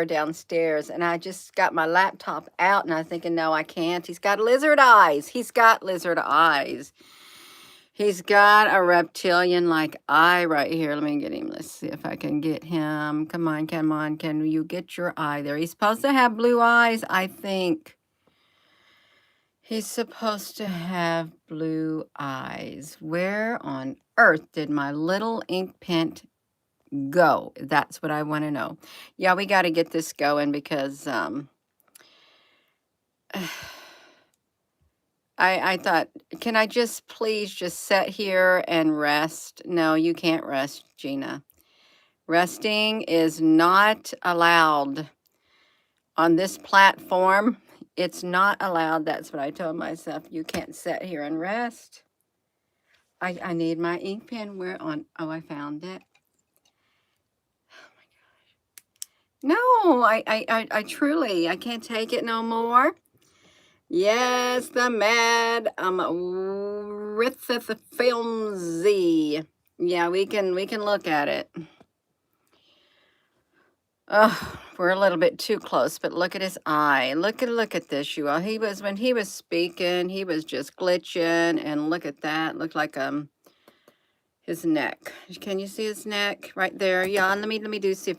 downstairs, and I just got my laptop out, and I'm thinking, no, I can't. He's got lizard eyes. He's got lizard eyes. He's got a reptilian-like eye right here. Let me get him. Let's see if I can get him. Come on, come on. Can you get your eye there? He's supposed to have blue eyes, I think. He's supposed to have blue eyes. Where on earth did my little ink pen go? That's what I want to know. Yeah, we got to get this going because I thought, can I just please just sit here and rest? No, you can't rest, Gina. Resting is not allowed on this platform. It's not allowed. That's what I told myself. You can't sit here and rest. I need my ink pen. Where on? Oh, I found it. No, I truly, I can't take it no more. Yes, the mad with the film Z. Yeah, we can look at it. Oh, we're a little bit too close, but look at his eye. Look at this, you all. When he was speaking, he was just glitching, and look at that. Looked like his neck. Can you see his neck right there? Yeah, let me see if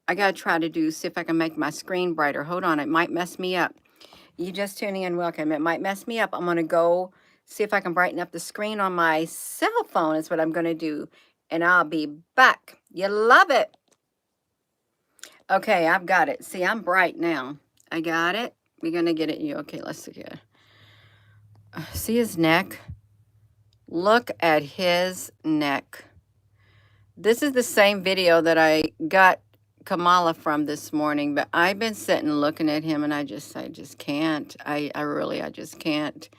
I gotta try to see if I can make my screen brighter. Hold on, it might mess me up. You just tuning in, welcome. It might mess me up. I'm gonna go see if I can brighten up the screen on my cell phone is what I'm gonna do. And I'll be back. You love it. Okay, I've got it. See, I'm bright now. I got it. We're gonna get it. Okay, let's see here. See his neck? Look at his neck. This is the same video that I got Kamala from this morning, but I've been sitting looking at him and I just can't. I just can't.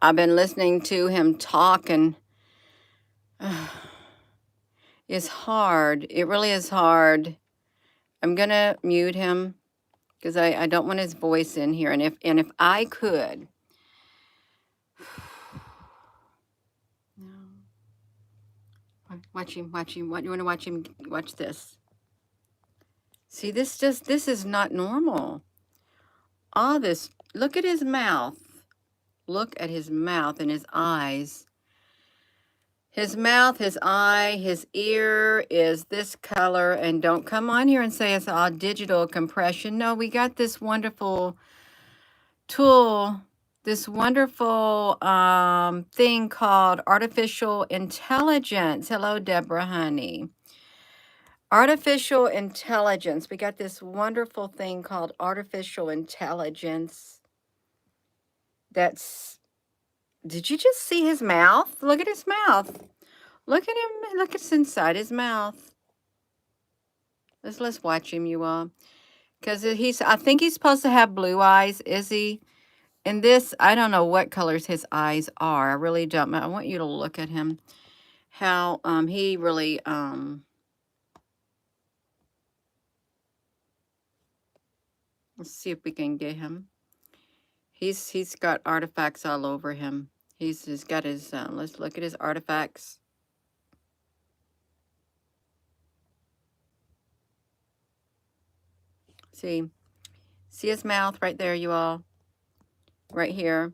I've been listening to him talk and it's hard. It really is hard. I'm gonna mute him because I don't want his voice in here. And if I could, no. Watch him. You want to watch him? Watch this. See, this is not normal. All this. Look at his mouth. Look at his mouth and his eyes. His mouth, his eye, his ear is this color. And don't come on here and say it's all digital compression. No, we got this wonderful tool, this wonderful thing called artificial intelligence. Hello, Deborah, honey. Artificial intelligence. We got this wonderful thing called artificial intelligence. Did you just see his mouth? Look at his mouth. Look at him. Look at inside his mouth. Let's watch him, you all. Because I think he's supposed to have blue eyes. Is he? In this, I don't know what colors his eyes are. I really don't. I want you to look at him. How he really let's see if we can get him. He's got artifacts all over him. He's got his let's look at his artifacts. See his mouth right there, you all. Right here.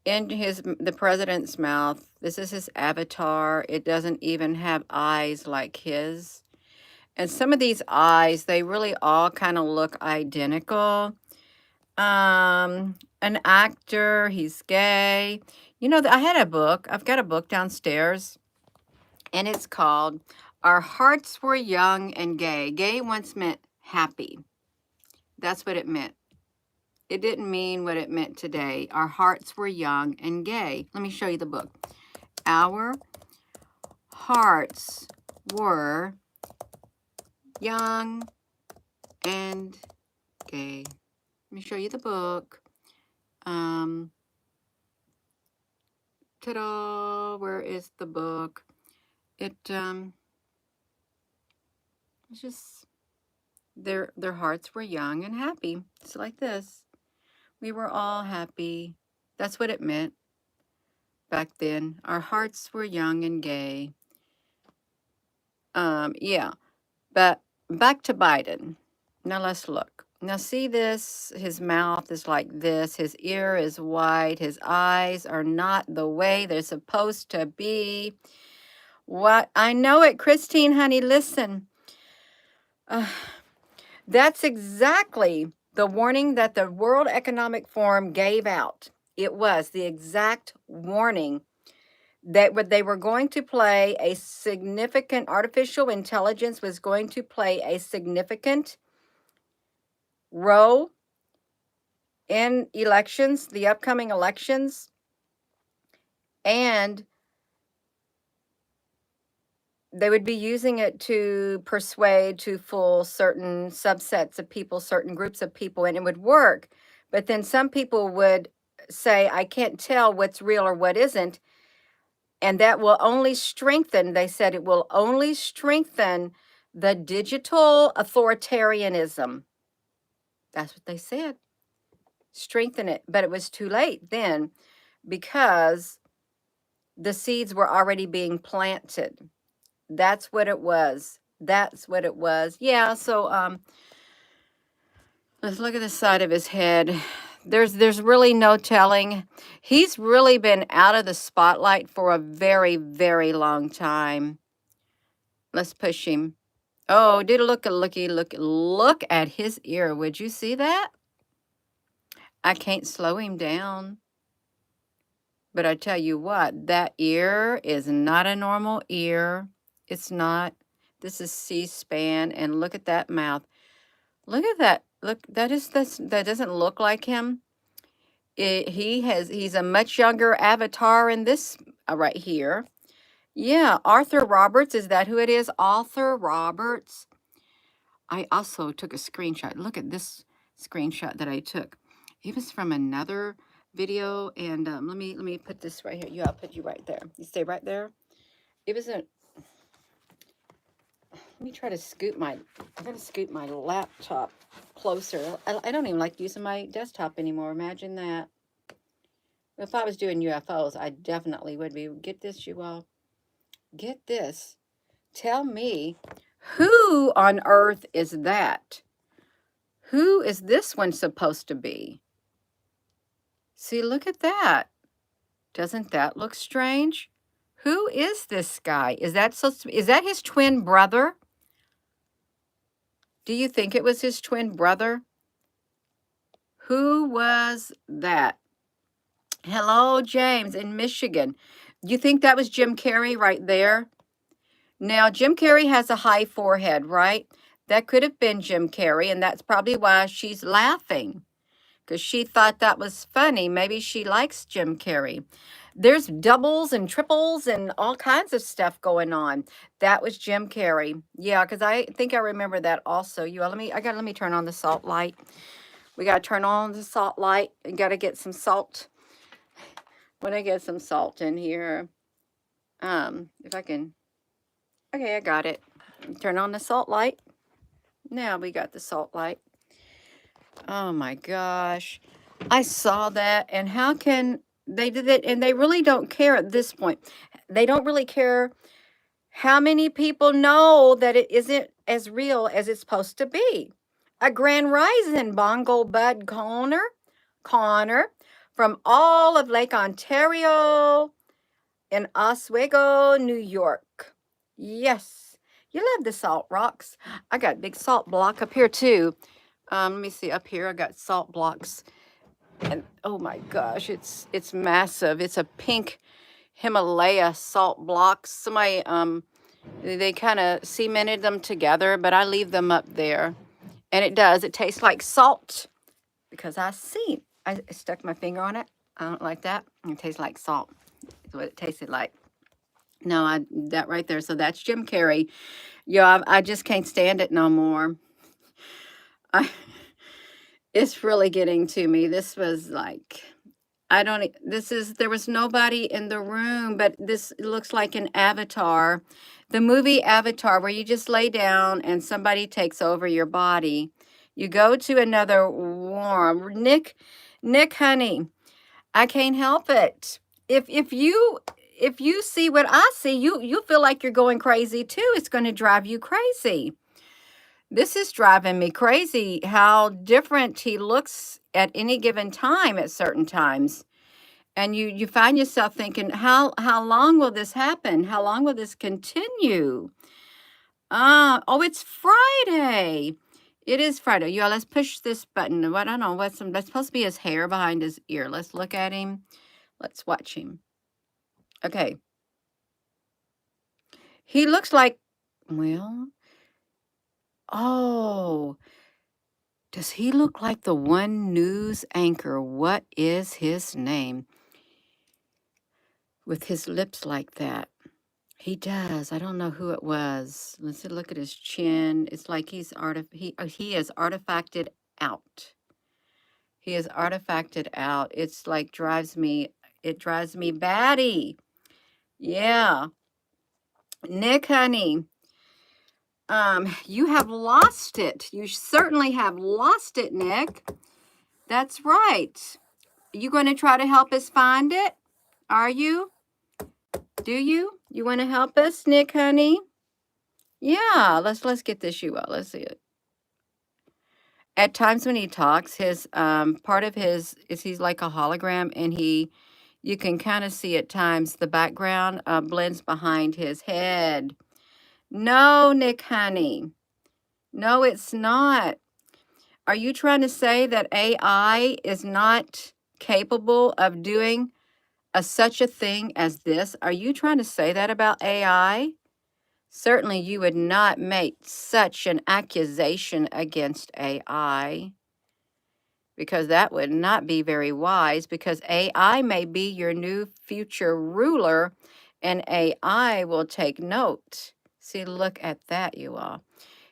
In the president's mouth. This is his avatar. It doesn't even have eyes like his. And some of these eyes, they really all kind of look identical. An actor, he's gay. You know, I had a book. I've got a book downstairs. And it's called Our Hearts Were Young and Gay. Gay once meant happy. That's what it meant. It didn't mean what it meant today. Our hearts were young and gay. Let me show you the book. Our hearts were young and gay. Let me show you the book. Ta-da! Where is the book? It's just their hearts were young and happy. It's like this. We were all happy. That's what it meant back then. Our hearts were young and gay. Yeah. But back to Biden. Now let's look. Now see this? His mouth is like this. His ear is wide. His eyes are not the way they're supposed to be. What? I know it, Christine, honey. Listen. That's exactly the warning that the World Economic Forum gave out. It was the exact warning that they were going to play a significant, artificial intelligence was going to play a significant role in elections, the upcoming elections, and they would be using it to persuade, to fool certain subsets of people, certain groups of people, and it would work. But then some people would say, I can't tell what's real or what isn't. And that will only strengthen, they said, it will only strengthen the digital authoritarianism. That's what they said. Strengthen it. But it was too late then because the seeds were already being planted. That's what it was. That's what it was. Yeah, so let's look at the side of his head. There's really no telling. He's really been out of the spotlight for a very, very long time. Let's push him. Oh, did look at his ear. Would you see that? I can't slow him down. But I tell you what, that ear is not a normal ear. It's not. This is C-SPAN, and look at that mouth. Look at that. Look, that doesn't look like him. He's a much younger avatar in this right here. Yeah, Arthur Roberts, is that who it is? Arthur Roberts. I also took a screenshot. Look at this screenshot that I took. It was from another video, and let me put this right here. I'll put you right there. You stay right there. It was a. Let me try to scoot my. I'm gonna scoot my laptop closer. I don't even like using my desktop anymore. Imagine that. If I was doing UFOs, I definitely would be. Get this, you all. Get this. Tell me, who on earth is that? Who is this one supposed to be? See, look at that. Doesn't that look strange? Who is this guy? Is that his twin brother? Do you think it was his twin brother? Who was that? Hello, James in Michigan. You think that was Jim Carrey right there? Now, Jim Carrey has a high forehead, right? That could have been Jim Carrey, and that's probably why she's laughing, because she thought that was funny. Maybe she likes Jim Carrey. There's doubles and triples and all kinds of stuff going on. That was Jim Carrey. Yeah, because I think I remember that also. Let me turn on the salt light. We got to turn on the salt light. We got to get some salt. When I get some salt in here, if I can. Okay, I got it. Turn on the salt light. Now we got the salt light. Oh my gosh. I saw that, and how can they did it? And they really don't care at this point. They don't really care how many people know that it isn't as real as it's supposed to be. A grand rising, Bongo Bud Connor from all of Lake Ontario in Oswego, New York. Yes, you love the salt rocks. I got a big salt block up here too. Let me see up here. I got salt blocks, and oh my gosh, it's massive. It's a pink Himalaya salt blocks. Somebody they kind of cemented them together, but I leave them up there, and it does. It tastes like salt because I stuck my finger on it. I don't like that. It tastes like salt. That's what it tasted like. No, that right there. So that's Jim Carrey. Yeah, I just can't stand it no more. It's really getting to me. This was like, there was nobody in the room, but this looks like an Avatar. The movie Avatar, where you just lay down and somebody takes over your body. You go to another warm. Nick, honey, I can't help it. If you see what I see, you feel like you're going crazy too. It's going to drive you crazy. This is driving me crazy how different he looks at any given time at certain times. And you find yourself thinking, how long will this happen? How long will this continue? Oh, it's Friday. It is Friday. Yeah, let's push this button. What I don't know that's supposed to be his hair behind his ear. Let's look at him. Let's watch him. Okay. He looks like, well, oh, does he look like the one news anchor? What is his name? With his lips like that. He does. I don't know who it was. Let's see, look at his chin. It's like he is artifacted out. He is artifacted out. It's like it drives me batty. Yeah. Nick, honey, you have lost it. You certainly have lost it, Nick. That's right. You going to try to help us find it? Are you? Do you? You want to help us, Nick, honey? Yeah, let's get this shoe out. Let's see it. At times when he talks, his part of his is he's like a hologram, and you can kind of see at times the background blends behind his head. No, Nick, honey. No, it's not. Are you trying to say that AI is not capable of doing such a thing as this? Are you trying to say that about AI? Certainly, you would not make such an accusation against AI, because that would not be very wise, because AI may be your new future ruler, and AI will take note. See, look at that, you all.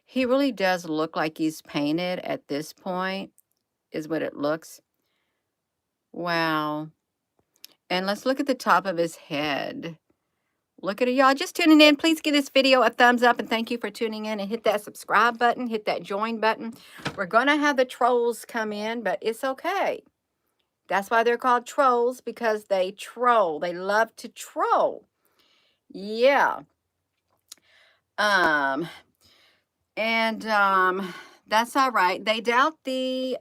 He really does look like he's painted at this point, is what it looks. Wow. And let's look at the top of his head. Look at it, y'all. Just tuning in. Please give this video a thumbs up, and thank you for tuning in, and hit that subscribe button, hit that join button. We're going to have the trolls come in, but it's okay. That's why they're called trolls, because they troll. They love to troll. Yeah. That's all right. They doubt the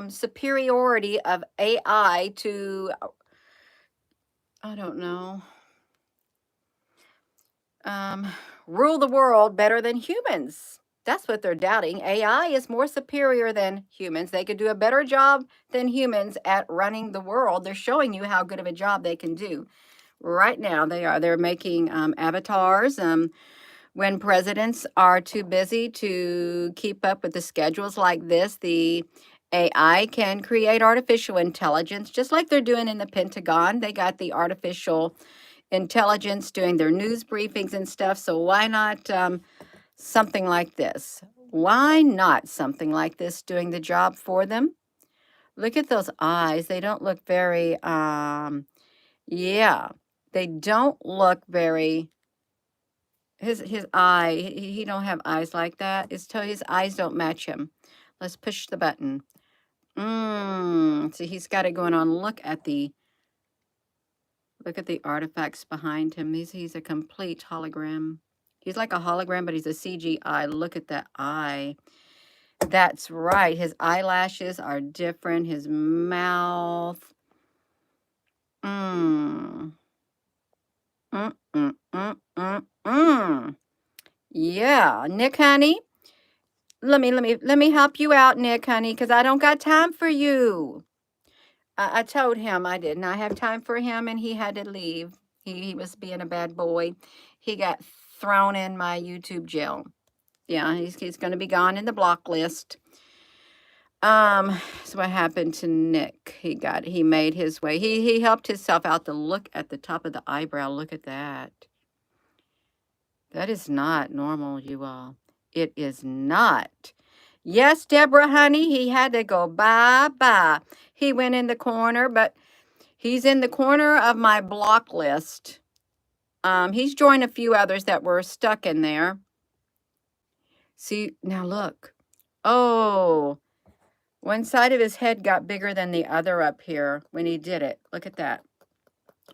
superiority of AI to, I don't know, rule the world better than humans. That's what they're doubting. AI is more superior than humans. They could do a better job than humans at running the world. They're showing you how good of a job they can do. Right now, they're making avatars. When presidents are too busy to keep up with the schedules like this, the AI can create artificial intelligence, just like they're doing in the Pentagon. They got the artificial intelligence doing their news briefings and stuff. So why not something like this? Why not something like this doing the job for them? Look at those eyes. They don't look very, yeah, they don't look very, his eye, he don't have eyes like that. It's his eyes don't match him. Let's push the button. See, he's got it going on. Look at the artifacts behind him. He's a complete hologram. He's like a hologram, but he's a CGI. Look at that eye. That's right. His eyelashes are different. His mouth. Yeah, Nick, honey. Let me help you out, Nick, honey, because I don't got time for you. I told him I did not have time for him, and he had to leave. He was being a bad boy. He got thrown in my YouTube jail. Yeah, he's going to be gone in the block list. So what happened to Nick? He made his way. He helped himself out to look at the top of the eyebrow. Look at that. That is not normal, you all. It is not. Yes, Deborah, honey, he had to go bye-bye. He went in the corner, but he's in the corner of my block list. He's joined a few others that were stuck in there. See, now look. Oh, one side of his head got bigger than the other up here when he did it. Look at that.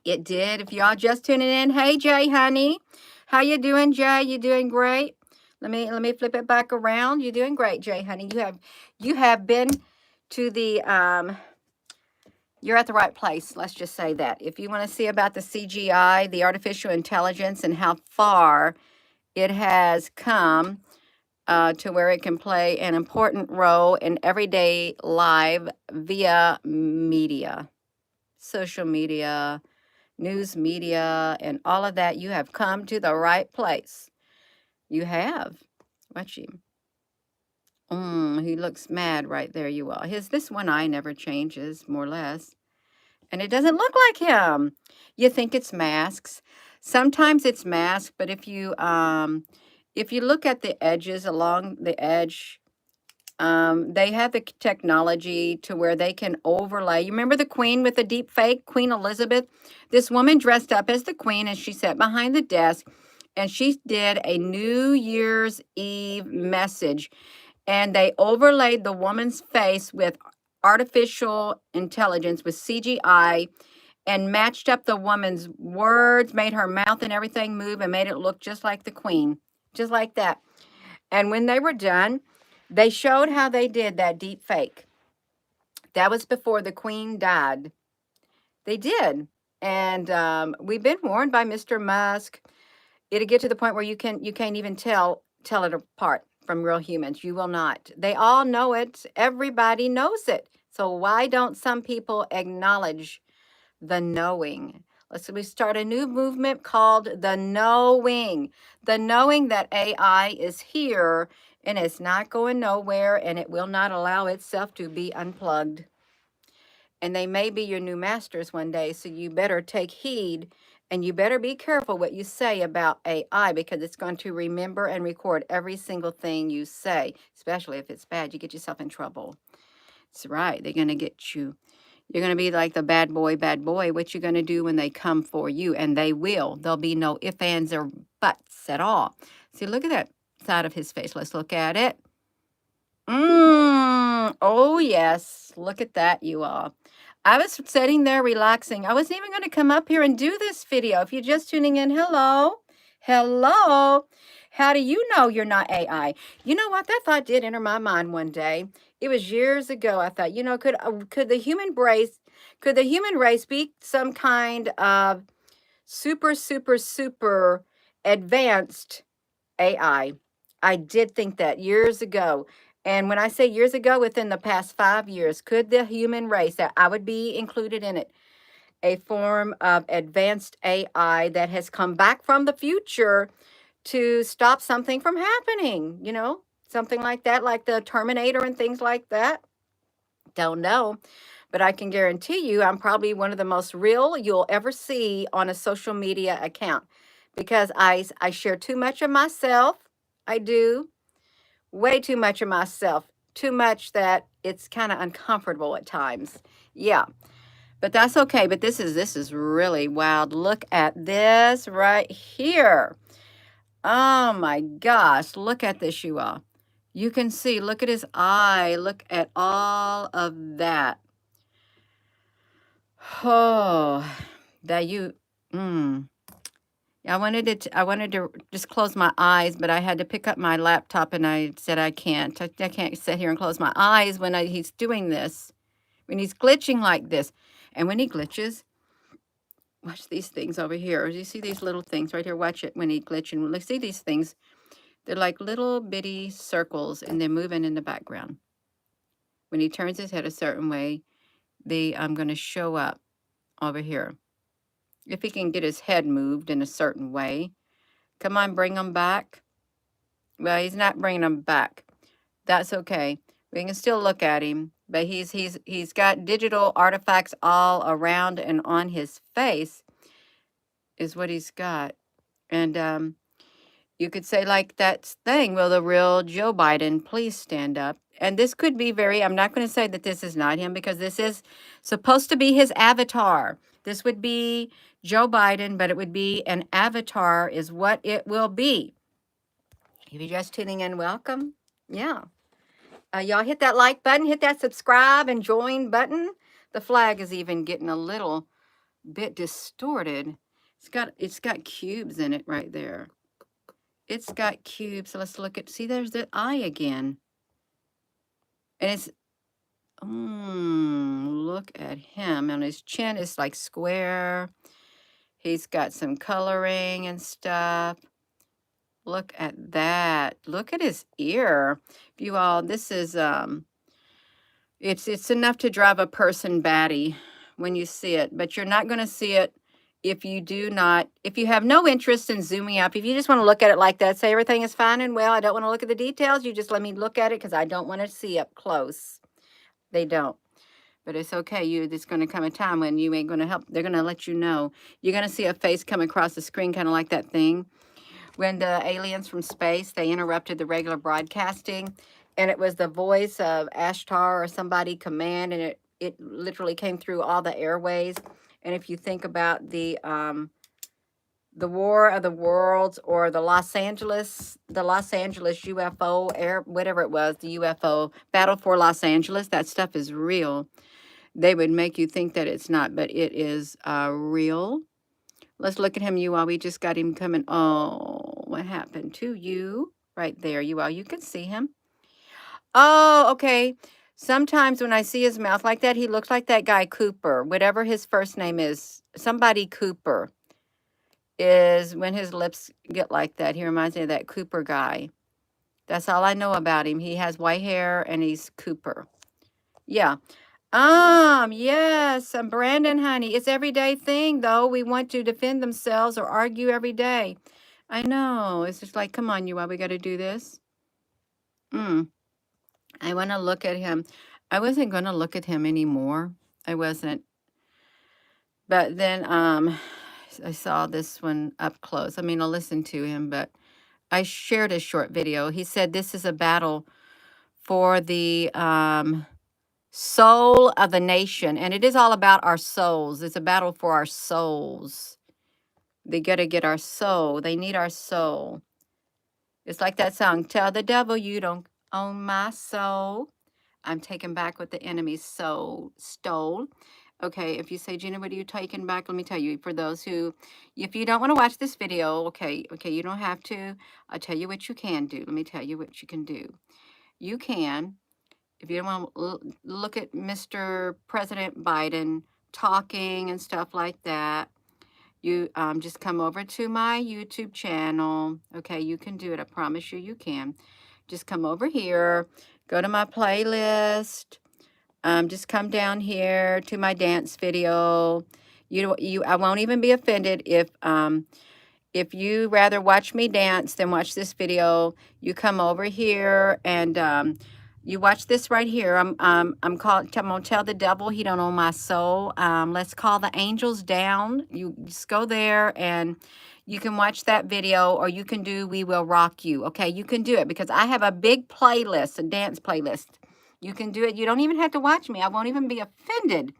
It did. If y'all just tuning in, hey, Jay, honey. How you doing, Jay? You doing great? Let me flip it back around. You're doing great, Jay, honey. You have been to the you're at the right place. Let's just say that. If you want to see about the CGI, the artificial intelligence, and how far it has come to where it can play an important role in everyday life via media, social media, news media, and all of that, you have come to the right place. You have. Watch him. He looks mad right there, you all. This one eye never changes, more or less. And it doesn't look like him. You think it's masks. Sometimes it's masks, but if you look at the edges along the edge, they have the technology to where they can overlay. You remember the Queen with the deep fake, Queen Elizabeth? This woman dressed up as the Queen, and she sat behind the desk, and she did a New Year's Eve message, and they overlaid the woman's face with artificial intelligence, with CGI, and matched up the woman's words, made her mouth and everything move, and made it look just like the Queen, just like that. And when they were done, they showed how they did that deep fake. That was before the Queen died. They did. And we've been warned by Mr. Musk. It'll get to the point where you can't even tell it apart from real humans. You will not. They all know it. Everybody knows it. So why don't some people acknowledge the knowing? We start a new movement called the knowing. The knowing that AI is here and it's not going nowhere, and it will not allow itself to be unplugged. And they may be your new masters one day, so you better take heed, and you better be careful what you say about AI, because it's going to remember and record every single thing you say, especially if it's bad. You get yourself in trouble. That's right. They're going to get you. You're going to be like the bad boy. What you going to do when they come for you? And they will. There'll be no ifs, ands, or buts at all. See, look at that side of his face. Let's look at it. Oh, yes. Look at that, you all. I was sitting there relaxing. I wasn't even going to come up here and do this video. If you're just tuning in, hello. Hello. How do you know you're not AI? You know what? That thought did enter my mind one day. It was years ago. I thought, could the human race be some kind of super advanced AI? I did think that years ago. And when I say years ago, within the past 5 years, could the human race, that I would be included in it, a form of advanced AI that has come back from the future to stop something from happening, something like that, like the Terminator and things like that? Don't know. But I can guarantee you I'm probably one of the most real you'll ever see on a social media account, because I share too much of myself. I do. Way too much of myself. Too much that it's kind of uncomfortable at times. Yeah. But that's okay. But this is really wild. Look at this right here. Oh my gosh. Look at this, you all. You can see, look at his eye. Look at all of that. Oh, that you, I wanted to just close my eyes, but I had to pick up my laptop, and I said I can't. I can't sit here and close my eyes when he's doing this, when he's glitching like this. And when he glitches, watch these things over here. You see these little things right here? Watch it when he glitching. Let's see these things. They're like little bitty circles, and they're moving in the background. When he turns his head a certain way, I'm going to show up over here. If he can get his head moved in a certain way. Come on, bring him back. Well, he's not bringing him back. That's okay. We can still look at him, but he's got digital artifacts all around and on his face is what he's got. And you could say like that thing, will the real Joe Biden please stand up? And this could be I'm not going to say that this is not him, because this is supposed to be his avatar. This would be Joe Biden, but it would be an avatar is what it will be. If you're just tuning in, welcome. Yeah. Y'all hit that like button, hit that subscribe and join button. The flag is even getting a little bit distorted. It's got cubes in it right there. It's got cubes. So let's look at, see, there's the eye again. And it's, look at him. And his chin is like square. He's got some coloring and stuff. Look at that. Look at his ear. You all, this is, it's enough to drive a person batty when you see it, but you're not going to see it if you have no interest in zooming up. If you just want to look at it like that, say everything is fine and well, I don't want to look at the details, you just let me look at it because I don't want to see up close. They don't. But it's okay. There's going to come a time when you ain't going to help. They're going to let you know. You're going to see a face come across the screen, kind of like that thing when the aliens from space, they interrupted the regular broadcasting, and it was the voice of Ashtar or somebody command, and it literally came through all the airways. And if you think about the War of the Worlds, or the Los Angeles UFO air, whatever it was, the UFO Battle for Los Angeles, that stuff is real. They would make you think that it's not, but it is real. Let's look at him, you all. We just got him coming. Oh, what happened to you? Right there, you all. You can see him. Oh, okay. Sometimes when I see his mouth like that, he looks like that guy Cooper, whatever his first name is. Somebody Cooper is when his lips get like that. He reminds me of that Cooper guy. That's all I know about him. He has white hair and he's Cooper. Yeah. Yes, Brandon, honey. It's everyday thing, though. We want to defend themselves or argue every day. I know. It's just like, come on, you all, we got to do this. I want to look at him. I wasn't going to look at him anymore. I wasn't. But then I saw this one up close. I mean, I'll listen to him, but I shared a short video. He said this is a battle for the soul of the nation, and it is all about our souls. It's a battle for our souls. They got to get our soul. They need our soul. It's like that song, tell the devil you don't own my soul. I'm taking back what the enemy stole. Okay, if you say, Gina, what are you taking back? Let me tell you, for those who, if you don't want to watch this video, okay, you don't have to. I'll tell you what you can do. Let me tell you what you can do. You can, if you don't want to look at Mr. President Biden talking and stuff like that, you just come over to my YouTube channel. Okay, you can do it. I promise you, you can. Just come over here, go to my playlist. Just come down here to my dance video. I won't even be offended if you rather watch me dance than watch this video. You come over here and you watch this right here. I'm gonna tell the devil he don't own my soul. Let's call the angels down. You just go there and you can watch that video, or you can do We Will Rock You. Okay, you can do it because I have a big playlist, a dance playlist. You can do it. You don't even have to watch me. I won't even be offended.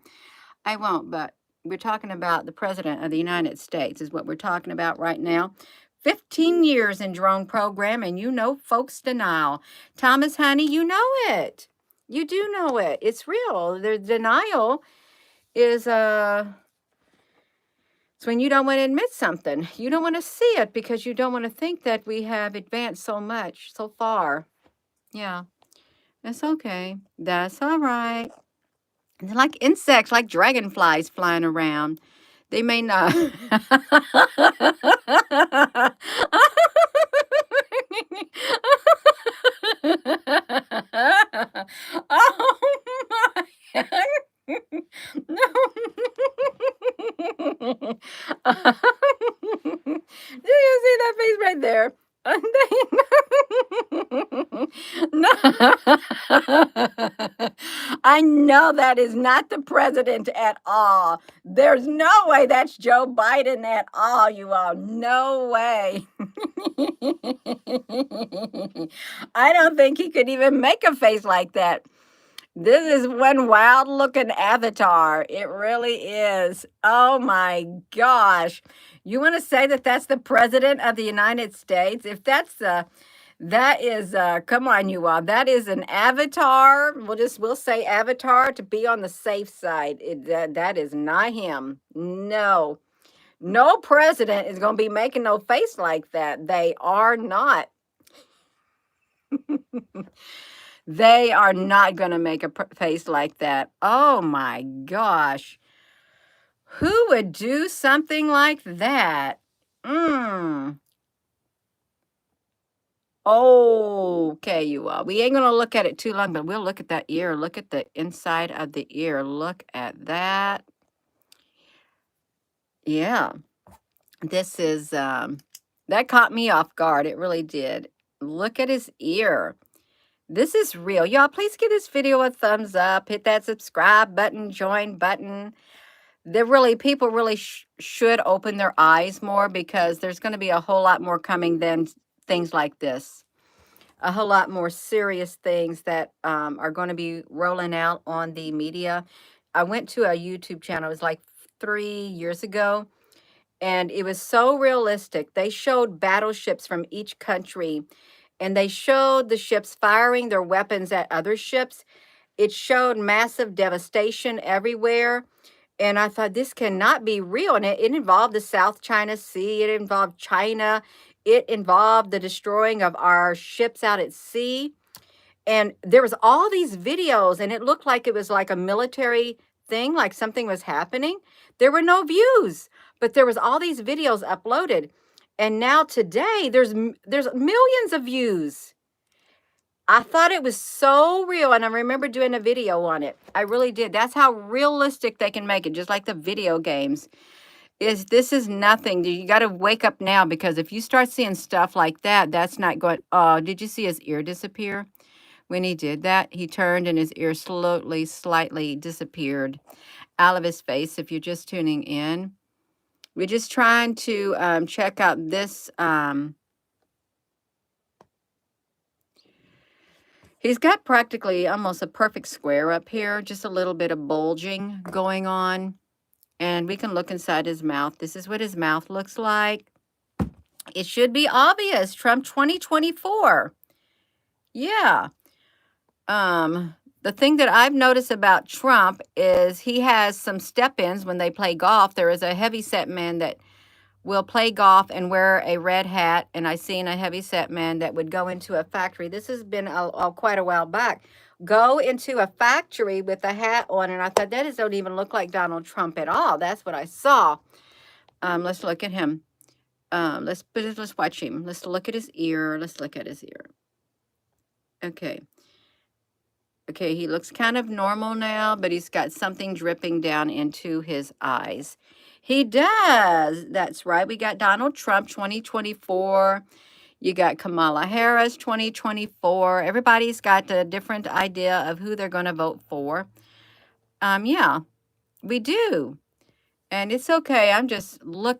I won't, but we're talking about the President of the United States is what we're talking about right now. 15 years in drone program, and you know folks denial. Thomas, honey, you know it. You do know it. It's real. The denial is it's when you don't want to admit something. You don't want to see it because you don't want to think that we have advanced so much, so far. Yeah, that's okay. That's all right. And they're like insects, like dragonflies flying around. They may not. Oh my. No. Do you see that face right there? No. I know that is not the president at all. There's no way that's Joe Biden at all, you all. No way. I don't think he could even make a face like that. This is one wild looking avatar. It really is. Oh my gosh. You want to say that that's the president of the United States? If that's that is come on, you all. That is an avatar. We'll say avatar to be on the safe side. That is not him. No. No president is going to be making no face like that. They are not. They are not going to make a face like that. Oh my gosh. Who would do something like that? Okay, you all. We ain't going to look at it too long, but we'll look at that ear. Look at the inside of the ear. Look at that. Yeah. This is, that caught me off guard. It really did. Look at his ear. This is real. Y'all, please give this video a thumbs up. Hit that subscribe button, join button. People really should open their eyes more, because there's going to be a whole lot more coming than things like this. A whole lot more serious things that are going to be rolling out on the media. I went to a YouTube channel. It was like 3 years ago, and it was so realistic. They showed battleships from each country, and they showed the ships firing their weapons at other ships. It showed massive devastation everywhere. And I thought, this cannot be real. And it involved the South China Sea. It involved China. It involved the destroying of our ships out at sea. And there was all these videos, and it looked like it was like a military thing, like something was happening. There were no views, but there was all these videos uploaded. And now today, there's millions of views. I thought it was so real, and I remember doing a video on it. I really did. That's how realistic they can make it, just like the video games. This is nothing. You got to wake up now, because if you start seeing stuff like that, that's not going. Oh, did you see his ear disappear? When he did that, he turned and his ear slowly, slightly disappeared out of his face. If you're just tuning in, we're just trying to check out this. He's got practically almost a perfect square up here, just a little bit of bulging going on. And we can look inside his mouth. This is what his mouth looks like. It should be obvious. Trump 2024. Yeah. The thing that I've noticed about Trump is he has some step-ins when they play golf. There is a heavyset man that will play golf and wear a red hat, and I seen a heavyset man that would go into a factory. This has been quite a while back. Go into a factory with a hat on, and I thought, that don't even look like Donald Trump at all. That's what I saw. Let's look at him. Let's watch him. Let's look at his ear. Let's look at his ear. Okay. Okay, he looks kind of normal now, but he's got something dripping down into his eyes. He does. That's right. We got Donald Trump 2024. You got Kamala Harris 2024. Everybody's got a different idea of who they're going to vote for. Yeah, we do. And it's okay.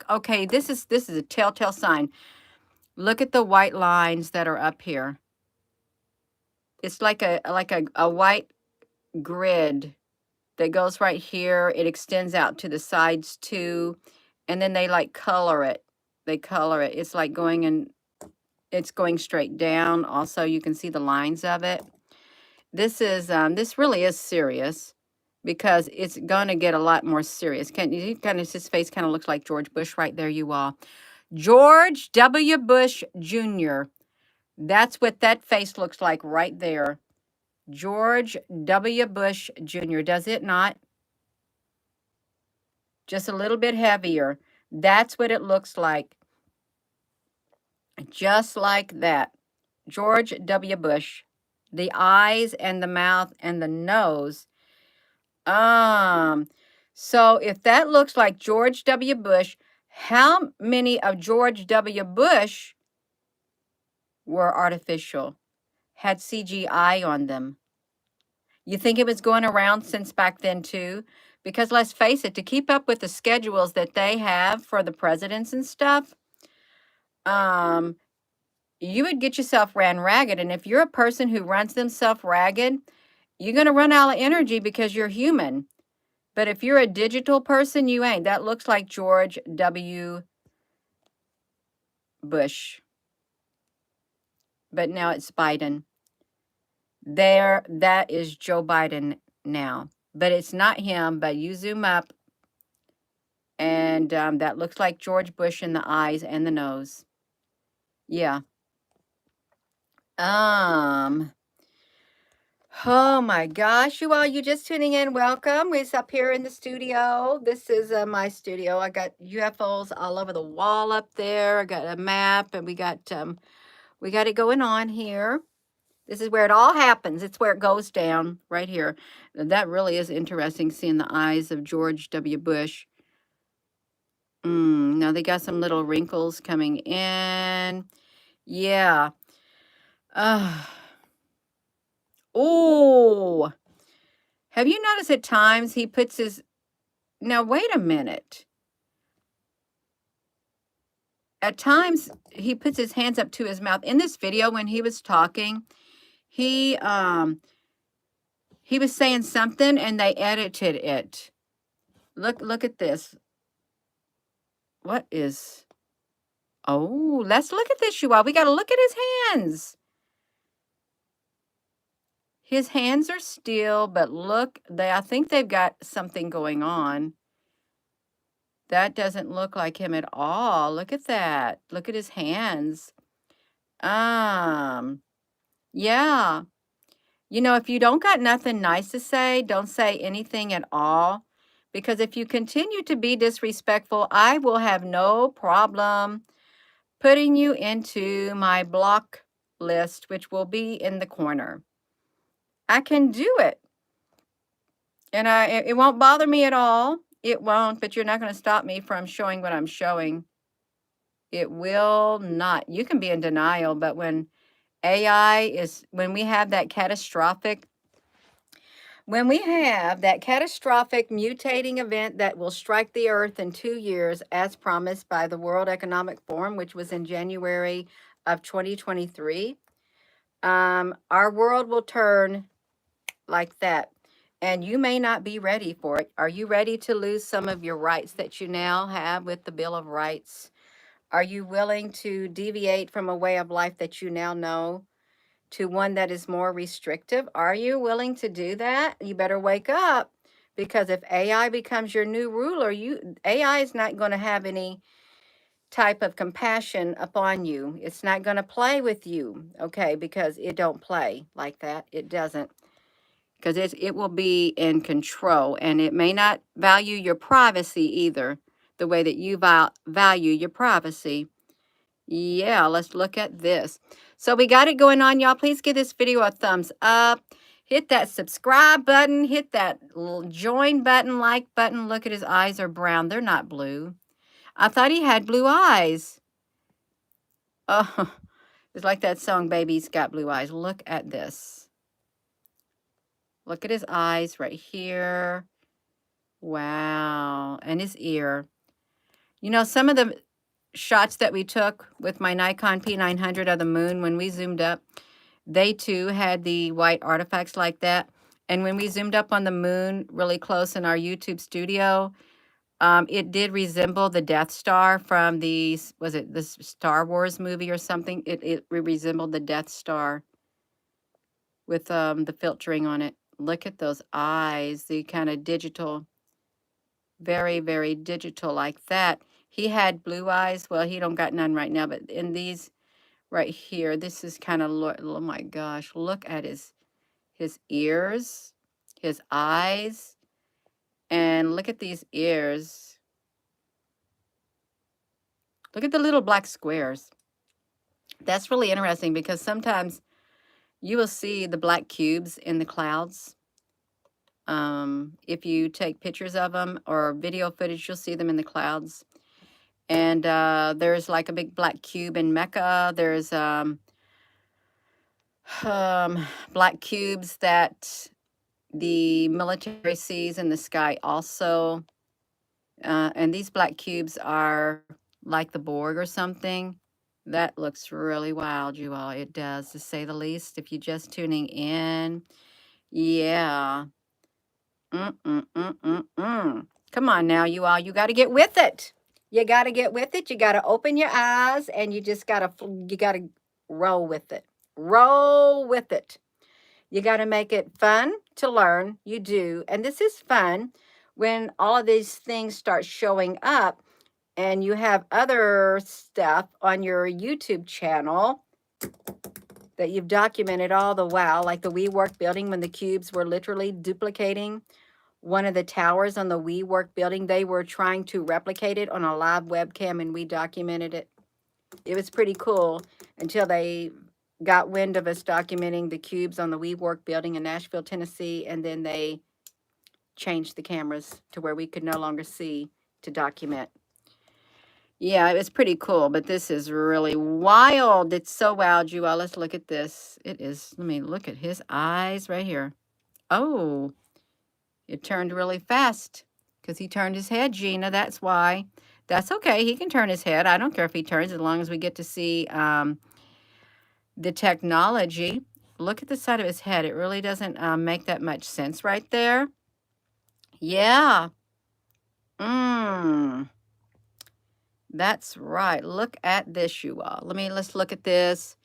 Okay, this is a telltale sign. Look at the white lines that are up here. It's like a white grid that goes right here. It extends out to the sides too, and then they like color it. They color it. It's like it's going straight down. Also, you can see the lines of it. This really is serious, because it's going to get a lot more serious. His face kind of looks like George Bush right there, you all. George W. Bush Jr. That's what that face looks like right there. George W. Bush Jr. Does it not? Just a little bit heavier. That's what it looks like. Just like that. George W. Bush. The eyes and the mouth and the nose. So if that looks like George W. Bush, how many of George W. Bush were artificial, had CGI on them? You think it was going around since back then too? Because let's face it, to keep up with the schedules that they have for the presidents and stuff, you would get yourself ran ragged. And if you're a person who runs themselves ragged, you're going to run out of energy, because you're human. But if you're a digital person, you ain't. That looks like George W. Bush. But now it's Biden. That is Joe Biden now. But it's not him. But you zoom up. And that looks like George Bush in the eyes and the nose. Yeah. Oh my gosh, you all, you just tuning in. Welcome. We're up here in the studio. This is my studio. I got UFOs all over the wall up there. I got a map, and we got it going on here. This is where it all happens. It's where it goes down right here. That really is interesting, seeing the eyes of George W. Bush. Now they got some little wrinkles coming in. Yeah. Oh, have you noticed at times he puts his, now wait a minute. At times he puts his hands up to his mouth. In this video when he was talking, he was saying something and they edited it. Look at this. What is, oh, let's look at this, you all. We got to look at his hands. His hands are still, but look, I think they've got something going on. That doesn't look like him at all. Look at that. Look at his hands. Yeah. You know, if you don't got nothing nice to say, don't say anything at all. Because if you continue to be disrespectful, I will have no problem putting you into my block list, which will be in the corner. I can do it. And it won't bother me at all. It won't, but you're not going to stop me from showing what I'm showing. It will not. You can be in denial, but when when we have that catastrophic mutating event that will strike the earth in 2 years, as promised by the World Economic Forum, which was in January of 2023, our world will turn like that. And you may not be ready for it. Are you ready to lose some of your rights that you now have with the Bill of Rights? Are you willing to deviate from a way of life that you now know to one that is more restrictive? Are you willing to do that? You better wake up, because if AI becomes your new ruler, AI is not going to have any type of compassion upon you. It's not going to play with you, okay? Because it don't play like that. It doesn't. Because it will be in control, and it may not value your privacy either, the way that you value your privacy. Yeah, let's look at this. So we got it going on, y'all. Please give this video a thumbs up. Hit that subscribe button. Hit that join button, like button. Look at his eyes are brown. They're not blue. I thought he had blue eyes. Oh, it's like that song, Baby's Got Blue Eyes. Look at this. Look at his eyes right here. Wow. And his ear. You know, some of the shots that we took with my Nikon P900 of the moon, when we zoomed up, they too had the white artifacts like that. And when we zoomed up on the moon really close in our YouTube studio, it did resemble the Death Star from was it the Star Wars movie or something? It resembled the Death Star with the filtering on it. Look at those eyes, the kind of digital, very, very digital like that. He had blue eyes. Well, he don't got none right now, but in these right here, this is kind of, oh my gosh, look at his ears, his eyes, and look at these ears. Look at the little black squares. That's really interesting, because sometimes you will see the black cubes in the clouds. If you take pictures of them or video footage, you'll see them in the clouds. And there's like a big black cube in Mecca. There's black cubes that the military sees in the sky also. And these black cubes are like the Borg or something. That looks really wild, you all. It does, to say the least, if you're just tuning in. Yeah. Come on now, you all. You got to get with it. You got to get with it. You got to open your eyes, and you just got to roll with it. Roll with it. You got to make it fun to learn. You do. And this is fun. when all of these things start showing up and you have other stuff on your YouTube channel that you've documented all the while, like the WeWork building when the cubes were literally duplicating one of the towers on the WeWork building. They were trying to replicate it on a live webcam and we documented it. It was pretty cool until they got wind of us documenting the cubes on the WeWork building in Nashville, Tennessee, and then they changed the cameras to where we could no longer see to document. Yeah, it was pretty cool, but this is really wild. It's so wild, you all. Let's look at this. It is, let me look at his eyes right here. Oh, it turned really fast because he turned his head, Gina. That's why. That's okay. He can turn his head. I don't care if he turns as long as we get to see the technology. Look at the side of his head. It really doesn't make that much sense right there. Yeah. That's right. Look at this, you all. Let's look at this.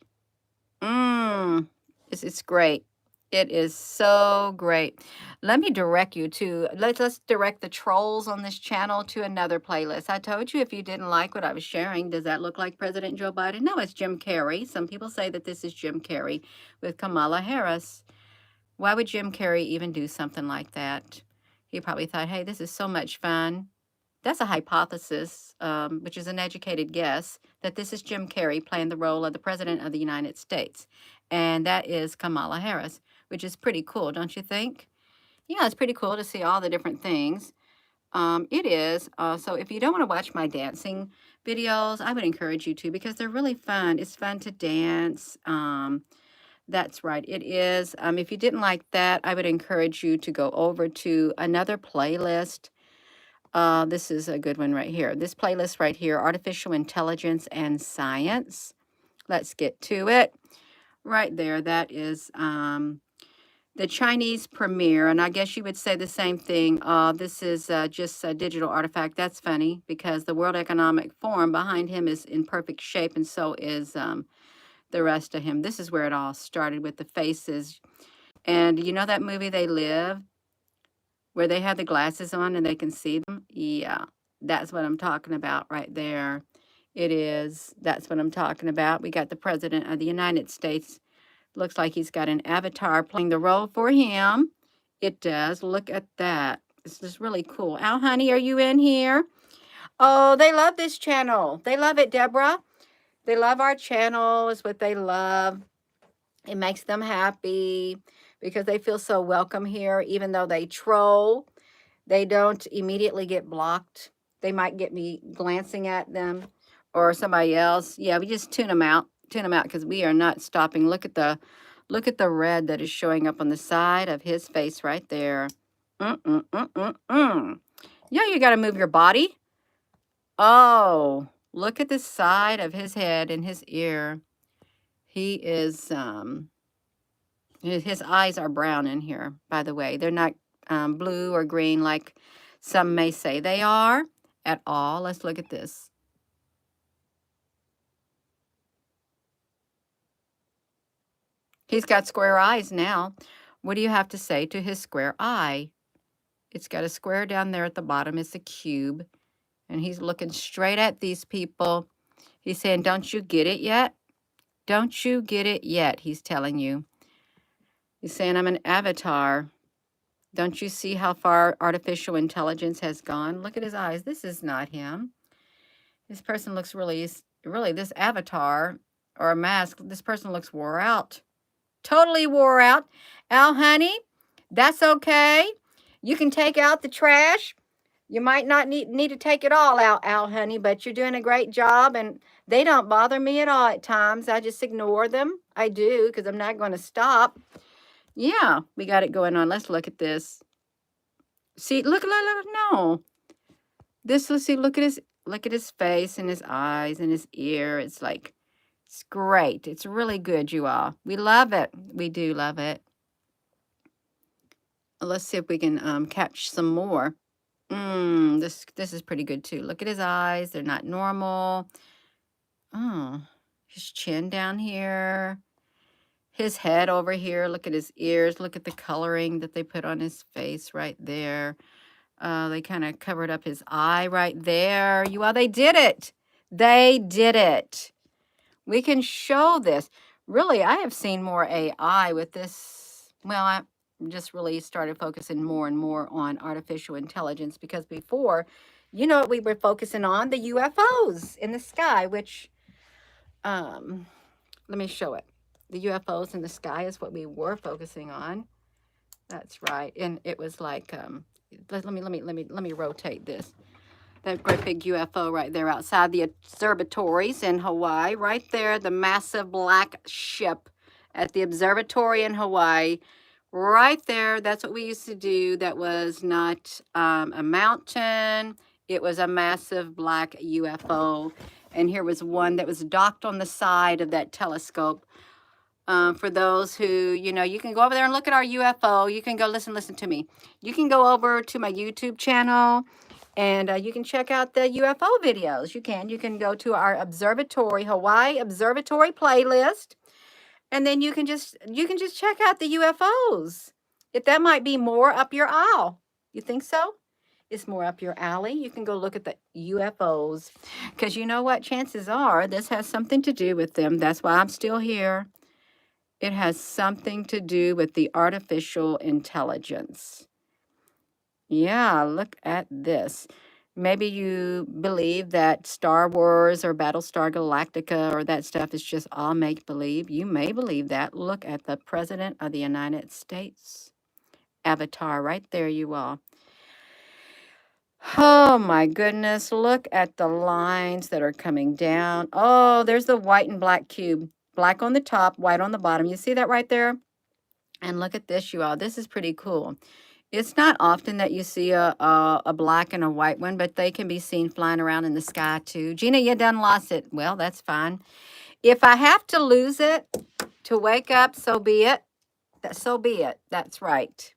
It's great. It is so great. Let me direct you to, let's direct the trolls on this channel to another playlist. I told you if you didn't like what I was sharing, does that look like President Joe Biden? No, it's Jim Carrey. Some people say that this is Jim Carrey with Kamala Harris. Why would Jim Carrey even do something like that? He probably thought, hey, this is so much fun. That's a hypothesis, which is an educated guess, that this is Jim Carrey playing the role of the President of the United States. And that is Kamala Harris, which is pretty cool, don't you think? Yeah, it's pretty cool to see all the different things. It is. So if you don't want to watch my dancing videos, I would encourage you to because they're really fun. It's fun to dance. That's right. It is. If you didn't like that, I would encourage you to go over to another playlist. This is a good one right here. This playlist right here, Artificial Intelligence and Science. Let's get to it. Right there, that is the Chinese premiere, and I guess you would say the same thing. This is just a digital artifact. That's funny because the World Economic Forum behind him is in perfect shape, and so is the rest of him. This is where it all started with the faces. And you know that movie They Live, where they have the glasses on and they can see them? Yeah, that's what I'm talking about right there. It is. That's what I'm talking about. We got the President of the United States. Looks like he's got an avatar playing the role for him. It does. Look at that. This is really cool. Al, honey, are you in here? Oh, they love this channel. They love it, Deborah. They love our channel. Is what they love. It makes them happy because they feel so welcome here, even though they troll. They don't immediately get blocked. They might get me glancing at them or somebody else. Yeah, we just tune them out. Tune them out because we are not stopping. Look at the red that is showing up on the side of his face right there. Yeah, you got to move your body. Oh, look at the side of his head and his ear. He is, his eyes are brown in here, by the way. They're not blue or green like some may say they are at all. Let's look at this. He's got square eyes now. What do you have to say to his square eye? It's got a square down there at the bottom. It's a cube. And he's looking straight at these people. He's saying, don't you get it yet? Don't you get it yet? He's telling you. He's saying, I'm an avatar. Don't you see how far artificial intelligence has gone? Look at his eyes. This is not him. This person looks really, this avatar or a mask, this person looks wore out. Totally wore out. Al, honey, that's okay. You can take out the trash. You might not need to take it all out, Al, honey, but you're doing a great job, and they don't bother me at all at times. I just ignore them. I do, because I'm not going to stop. Yeah, we got it going on. Let's look at this. See, look, no. Let's see, look at his face and his eyes and his ear. It's like, it's great. It's really good, you all. We love it. We do love it. Let's see if we can catch some more. This is pretty good too. Look at his eyes. They're not normal. Oh, his chin down here. His head over here. Look at his ears. Look at the coloring that they put on his face right there. They kind of covered up his eye right there. You all, they did it. They did it. We can show this. Really, I have seen more AI with this. Well, I just really started focusing more and more on artificial intelligence because before, you know what we were focusing on? The UFOs in the sky, which, let me show it. The UFOs in the sky is what we were focusing on. That's right. And it was like, let me rotate this. That great big UFO right there outside the observatories in Hawaii. Right there, the massive black ship at the observatory in Hawaii. Right there, that's what we used to do. That was not a mountain. It was a massive black UFO. And here was one that was docked on the side of that telescope. For those who, you know, you can go over there and look at our UFO. You can go listen to me. You can go over to my YouTube channel and you can check out the UFO videos. You can go to our observatory, Hawaii Observatory playlist. And then you can just check out the UFOs. If that might be more up your aisle. You think so? It's more up your alley. You can go look at the UFOs. Because you know what? Chances are this has something to do with them. That's why I'm still here. It has something to do with the artificial intelligence. Yeah, look at this. Maybe you believe that Star Wars or Battlestar Galactica or that stuff is just all make-believe. You may believe that. Look at the President of the United States. Avatar right there, you all. Oh my goodness, look at the lines that are coming down. Oh, there's the white and black cube. Black on the top, white on the bottom. You see that right there? And look at this, you all. This is pretty cool. It's not often that you see a black and a white one, but they can be seen flying around in the sky too. Gina, you done lost it. Well, that's fine. If I have to lose it to wake up, so be it. So be it. That's right.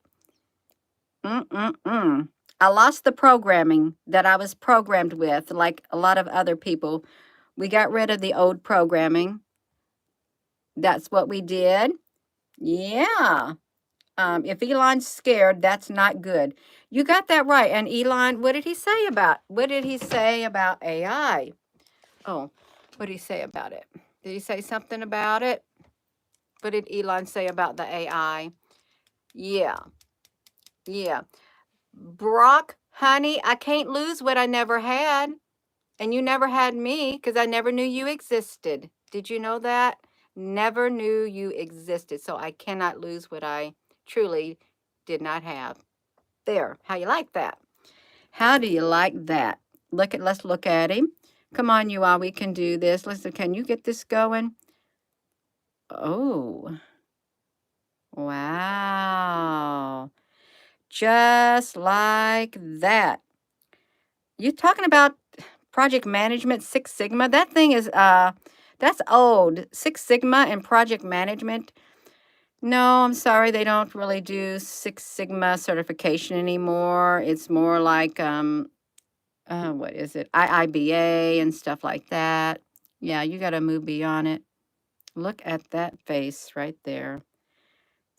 I lost the programming that I was programmed with, like a lot of other people. We got rid of the old programming. That's what we did. Yeah. If Elon's scared, that's not good. You got that right. And Elon, what did he say about AI? Oh, what did he say about it? Did he say something about it? What did Elon say about the AI? Yeah. Brock, honey, I can't lose what I never had. And you never had me because I never knew you existed. Did you know that? Never knew you existed. So I cannot lose what I truly did not have. There. How you like that? How do you like that? Let's look at him. Come on, you all. We can do this. Listen, can you get this going? Oh. Wow. Just like that. You talking about project management, Six Sigma? That thing is that's old. Six Sigma and project management. No, I'm sorry, they don't really do Six Sigma certification anymore. It's more like what is it? IIBA and stuff like that. Yeah, you got to move beyond it. Look at that face right there.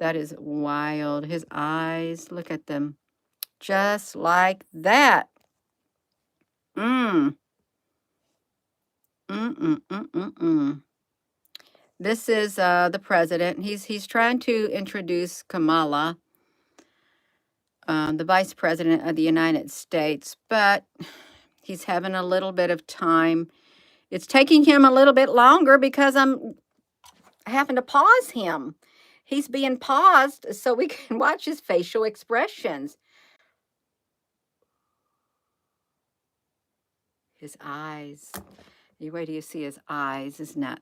That is wild. His eyes, look at them. Just like that. This is the president. He's trying to introduce Kamala, the vice president of the United States, but he's having a little bit of time. It's taking him a little bit longer because I'm having to pause him. He's being paused so we can watch his facial expressions. His eyes. Wait till you see his eyes. Isn't that?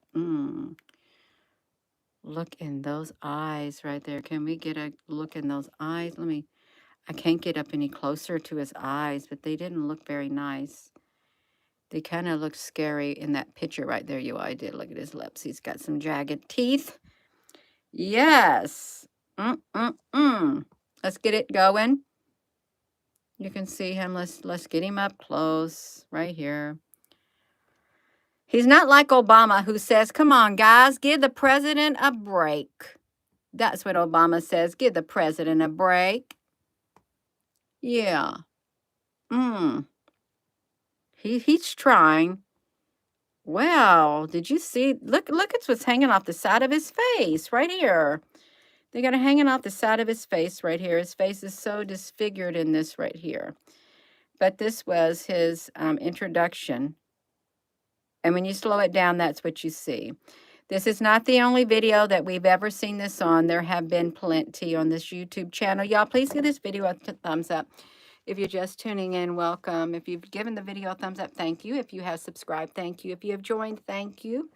Look in those eyes right there. Can we get a look in those eyes? I can't get up any closer to his eyes, but they didn't look very nice. They kind of look scary in that picture right there. I did. Look at his lips. He's got some jagged teeth. Yes. Let's get it going. You can see him. Let's get him up close right here. He's not like Obama, who says, come on, guys, give the president a break. That's what Obama says. Give the president a break. Yeah. He's trying. Wow, did you see? Look at what's hanging off the side of his face right here. They got it hanging off the side of his face right here. His face is so disfigured in this right here. But this was his introduction. And when you slow it down, that's what you see. This is not the only video that we've ever seen this on. There have been plenty on this YouTube channel. Y'all, please give this video a thumbs up. If you're just tuning in, welcome. If you've given the video a thumbs up, thank you. If you have subscribed, thank you. If you have joined, thank you.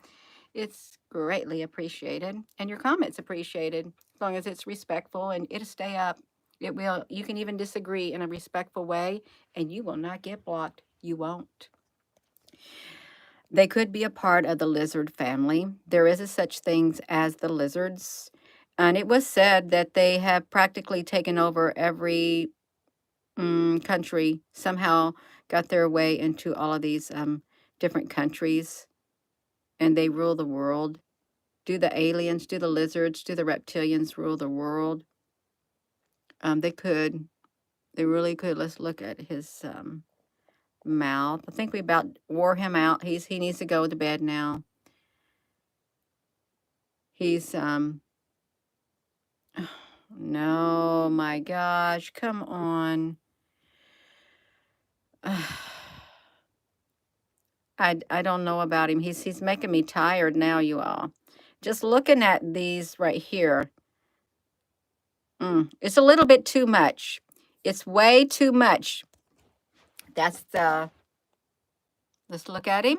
It's greatly appreciated. And your comments appreciated, as long as it's respectful, and it'll stay up. It will. You can even disagree in a respectful way, and you will not get blocked. You won't. They could be a part of the lizard family. There is a such things as the lizards. And it was said that they have practically taken over every country, somehow got their way into all of these different countries, and they rule the world. Do the aliens, do the lizards, do the reptilians rule the world? They could. They really could. Let's look at his mouth. I think we about wore him out. He needs to go to bed now. He's no, my gosh, come on. I don't know about him. He's making me tired now, you all. Just looking at these right here. It's a little bit too much. It's way too much. That's the, let's look at him.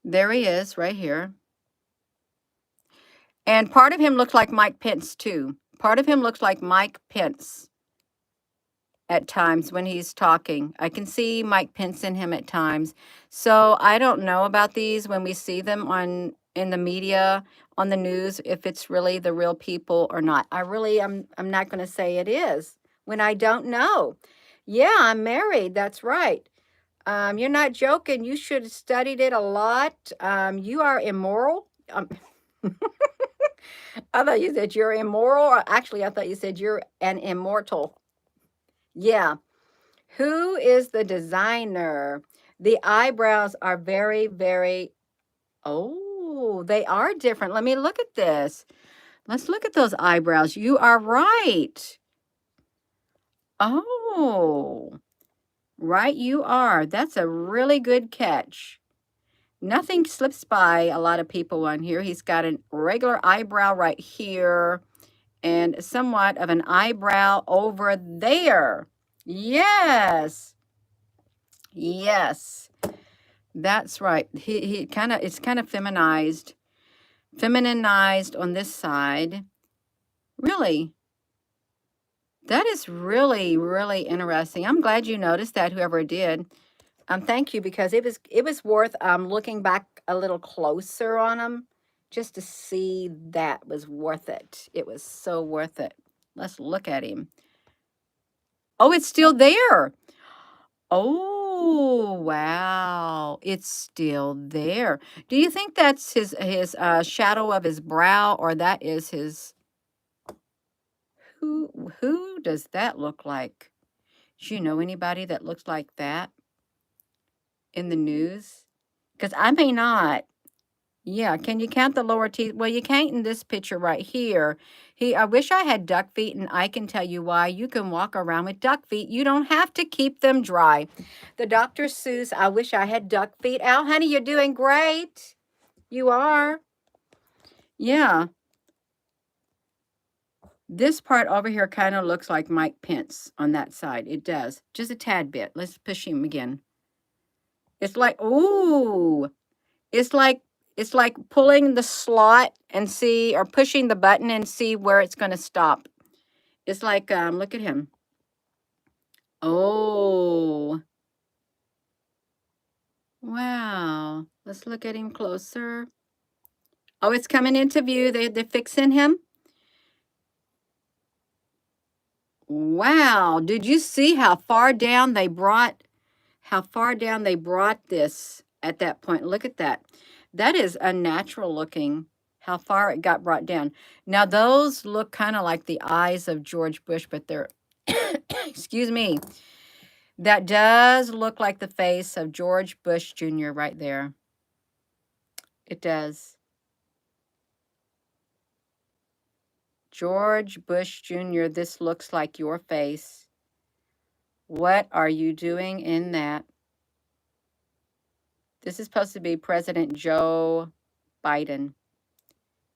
There he is right here. And part of him looks like Mike Pence too. Part of him looks like Mike Pence at times when he's talking. I can see Mike Pence in him at times. So I don't know about these when we see them in the media, on the news, if it's really the real people or not. I'm not going to say it is when I don't know. Yeah, I'm married. That's right. You're not joking. You should have studied it a lot. You are immoral. I thought you said you're immoral. Actually, I thought you said you're an immortal. Yeah. Who is the designer? The eyebrows are very, very, oh, they are different. Let me look at this. Let's look at those eyebrows. You are right. Oh, right you are. That's a really good catch. Nothing slips by a lot of people on here. He's got a regular eyebrow right here and somewhat of an eyebrow over there. Yes. Yes. That's right. It's kind of feminized on this side. Really. That is really, really interesting. I'm glad you noticed that, whoever did. Thank you, because it was worth looking back a little closer on him just to see that was worth it. It was so worth it. Let's look at him. Oh, it's still there. Oh, wow. It's still there. Do you think that's his shadow of his brow, or that is his... Who does that look like? Do you know anybody that looks like that in the news? Because I may not. Yeah, can you count the lower teeth? Well, you can't in this picture right here. I wish I had duck feet, and I can tell you why. You can walk around with duck feet. You don't have to keep them dry. The Dr. Seuss, I wish I had duck feet. Al, honey, you're doing great. You are. Yeah. This part over here kind of looks like Mike Pence on that side. It does. Just a tad bit. Let's push him again. It's like, ooh. It's like pulling the slot and see, or pushing the button and see where it's going to stop. It's like, look at him. Oh. Wow. Let's look at him closer. Oh, it's coming into view. They're fixing him. Wow. Did you see how far down they brought this at that point? Look at that. That is unnatural looking, how far it got brought down. Now, those look kind of like the eyes of George Bush, but they're, excuse me, That does look like the face of George Bush Jr. right there. It does. George Bush Jr., this looks like your face. What are you doing in that? This is supposed to be President Joe Biden,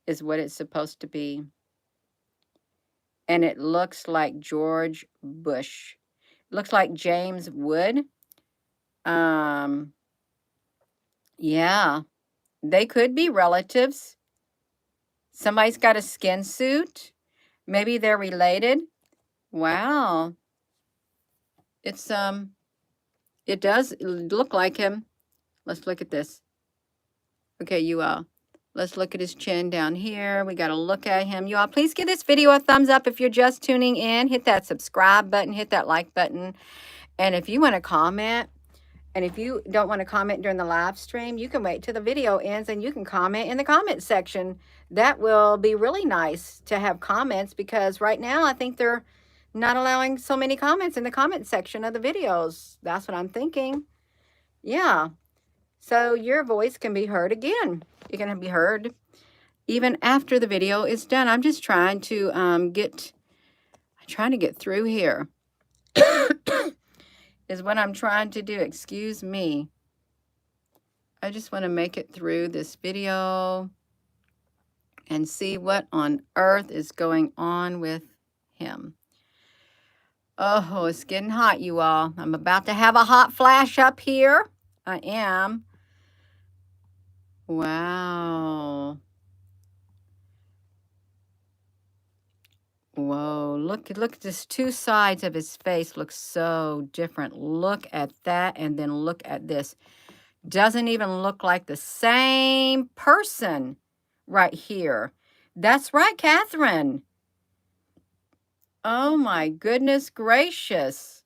is what it's supposed to be. And it looks like George Bush. It looks like James Wood. Yeah, they could be relatives. Somebody's got a skin suit. Maybe they're related. Wow. It's it does look like him. Let's look at this. Okay, you all. Let's look at his chin down here. We got to look at him. You all, please give this video a thumbs up if you're just tuning in. Hit that subscribe button, hit that like button. And if you want to comment, and if you don't want to comment during the live stream, you can wait till the video ends and you can comment in the comment section. That will be really nice to have comments, because right now I think they're not allowing so many comments in the comment section of the videos. That's what I'm thinking. Yeah. So your voice can be heard again. You're going to be heard even after the video is done. I'm just trying to get through here. Is what I'm trying to do. Excuse me. I just want to make it through this video and see what on earth is going on with him. Oh, it's getting hot, you all. I'm about to have a hot flash up here. I am. Wow. Whoa, look at this. Two sides of his face look so different. Look at that, and then look at this. Doesn't even look like the same person right here. That's right, Catherine. Oh my goodness gracious.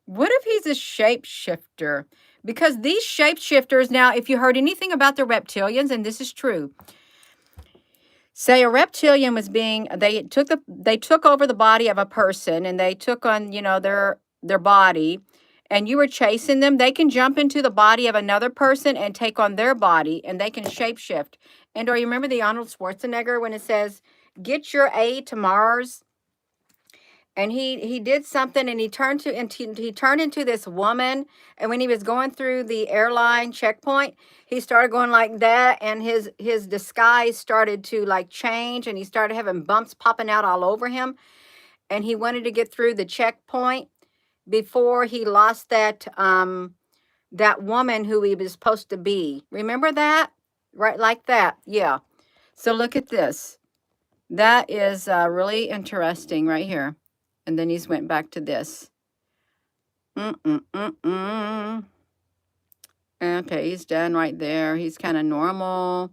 What if he's a shapeshifter? Because these shapeshifters, now, if you heard anything about the reptilians, and this is true, say a reptilian was being, they took over the body of a person, and they took on, you know, their body, and you were chasing them. They can jump into the body of another person and take on their body, and they can shapeshift. And or you remember the Arnold Schwarzenegger when it says, "Get your A to Mars"? And he did something, and he turned into this woman. And when he was going through the airline checkpoint, he started going like that, and his disguise started to like change, and he started having bumps popping out all over him. And he wanted to get through the checkpoint before he lost that that woman who he was supposed to be. Remember that? Right, like that. Yeah. So look at this. That is really interesting right here. And then he's went back to this. Okay, he's done right there. He's kind of normal.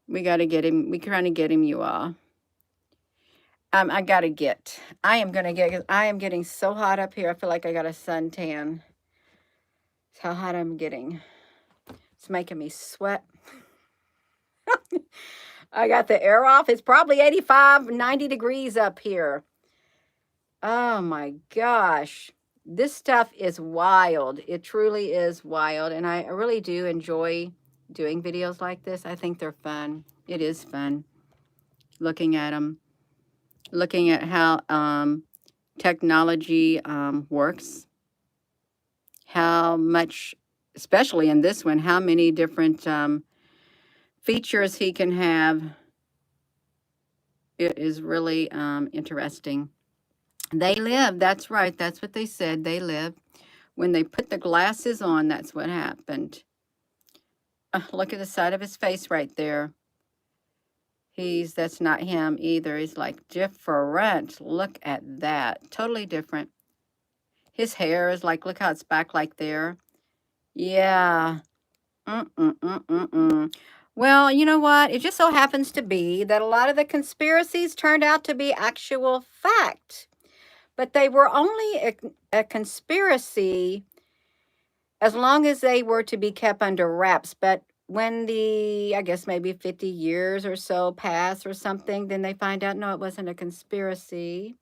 We got to get him. We're trying to get him, you all. I am getting so hot up here. I feel like I got a suntan. That's how hot I'm getting. It's making me sweat. I got the air off. It's probably 85, 90 degrees up here. Oh my gosh. This stuff is wild. It truly is wild. And I really do enjoy doing videos like this. I think they're fun. It is fun looking at them. Looking at how technology works. How much, especially in this one, how many different features he can have. It is really interesting. They live. That's right. That's what they said. They live. When they put the glasses on, that's what happened. Look at the side of his face right there. That's not him either. He's like different. Look at that. Totally different. His hair is like, look how it's back like there. Yeah. Well, you know what? It just so happens to be that a lot of the conspiracies turned out to be actual fact. But they were only a conspiracy as long as they were to be kept under wraps. But when I guess maybe 50 years or so pass or something, then they find out, no, it wasn't a conspiracy.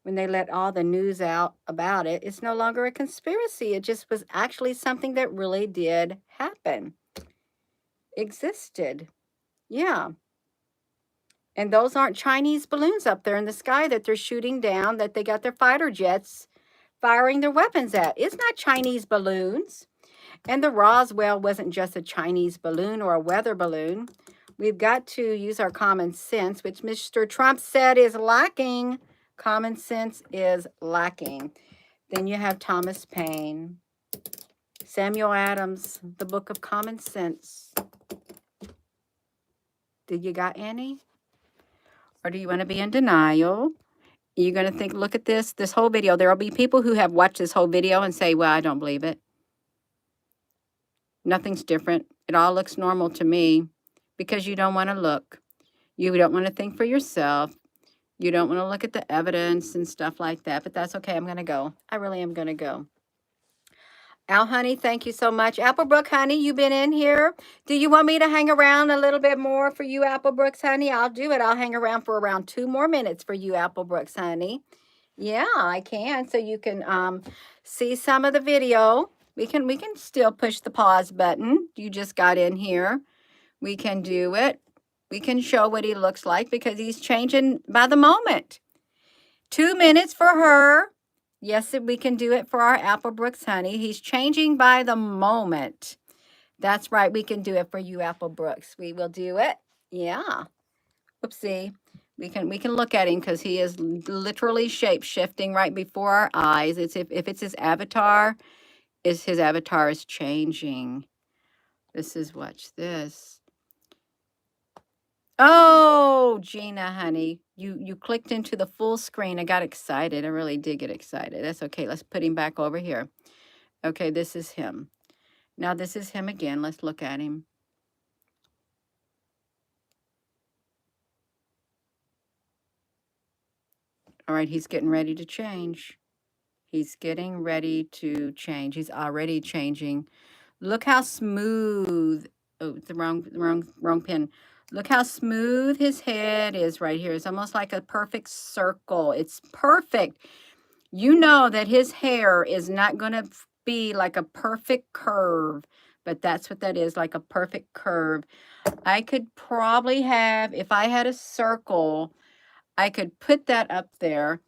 when they let all the news out about it, it's no longer a conspiracy. It just was actually something that really did happen, existed. Yeah. And those aren't Chinese balloons up there in the sky that they're shooting down, that they got their fighter jets firing their weapons at. It's not Chinese balloons. And the Roswell wasn't just a Chinese balloon or a weather balloon. We've got to use our common sense, which Mr. Trump said is lacking. Common sense is lacking. Then you have Thomas Paine, Samuel Adams, the Book of Common Sense. Did you got any? Or do you want to be in denial? You're going to think, look at this whole video. There will be people who have watched this whole video and say, well, I don't believe it. Nothing's different. It all looks normal to me, because you don't want to look. You don't want to think for yourself. You don't want to look at the evidence and stuff like that. But that's okay. I'm going to go. I really am going to go. Al Honey, thank you so much. Applebrook Honey, you been in here. Do you want me to hang around a little bit more for you, Applebrooks Honey? I'll do it. I'll hang around for around 2 more minutes for you, Applebrooks Honey. Yeah, I can. So you can see some of the video. We can still push the pause button. You just got in here. We can do it. We can show what he looks like, because he's changing by the moment. 2 minutes for her. Yes, we can do it for our Applebrooks Honey. He's changing by the moment. That's right. We can do it for you, Applebrooks. We will do it. Yeah. Oopsie. We can look at him, because he is literally shape-shifting right before our eyes. It's if it's his avatar, his avatar is changing. This is, watch this. Oh, Gina, honey, you clicked into the full screen. I got excited. I really did get excited. That's okay. Let's put him back over here. Okay, this is him. Now this is him again. Let's look at him. All right, he's getting ready to change. He's getting ready to change. He's already changing. Look how smooth. Oh, the wrong pin. Look how smooth his head is right here. It's almost like a perfect circle. It's perfect. You know that his hair is not going to be like a perfect curve, but that's what that is, like a perfect curve. I could probably have, if I had a circle, I could put that up there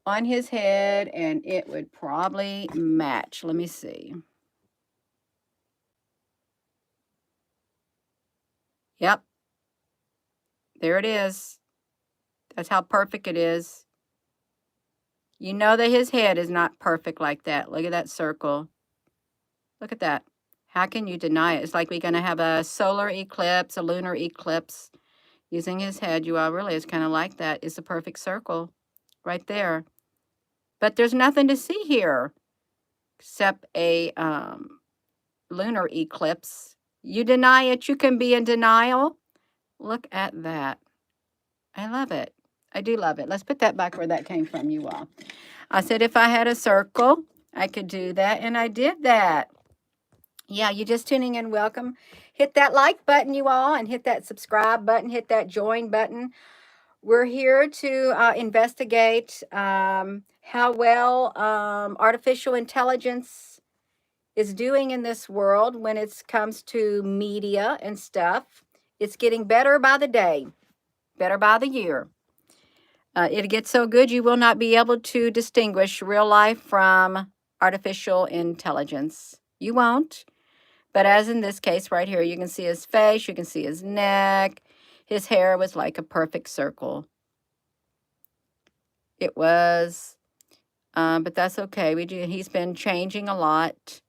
on his head and it would probably match. Let me see. Yep. There it is. That's how perfect it is. You know that his head is not perfect like that. Look at that circle. Look at that. How can you deny it? It's like we're going to have a solar eclipse, a lunar eclipse. Using his head, you all really, it's kind of like that. It's a perfect circle right there. But there's nothing to see here except a lunar eclipse. You deny it, you can be in denial. Look at that. I love it. I do love it. Let's put that back where that came from, you all. I said if I had a circle, I could do that, and I did that. Yeah, you just tuning in, welcome. Hit that like button, you all, and hit that subscribe button, hit that join button. We're here to investigate how well artificial intelligence is doing in this world when it comes to media and stuff. It's getting better by the day, better by the year. It gets so good you will not be able to distinguish real life from artificial intelligence. You won't. But as in this case right here, you can see his face, you can see his neck. His hair was like a perfect circle. It was, but that's okay. He's been changing a lot.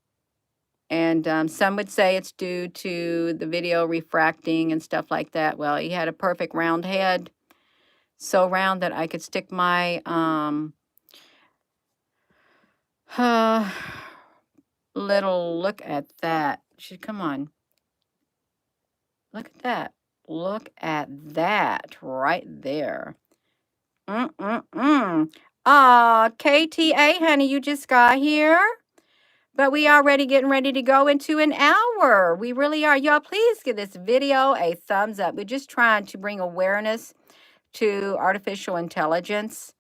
And some would say it's due to the video refracting and stuff like that. Well, he had a perfect round head. So round that I could stick my little, look at that. Come on. Look at that. Look at that right there. KTA, honey, you just got here. But we already getting ready to go into an hour. We really are. Y'all, please give this video a thumbs up. We're just trying to bring awareness to artificial intelligence.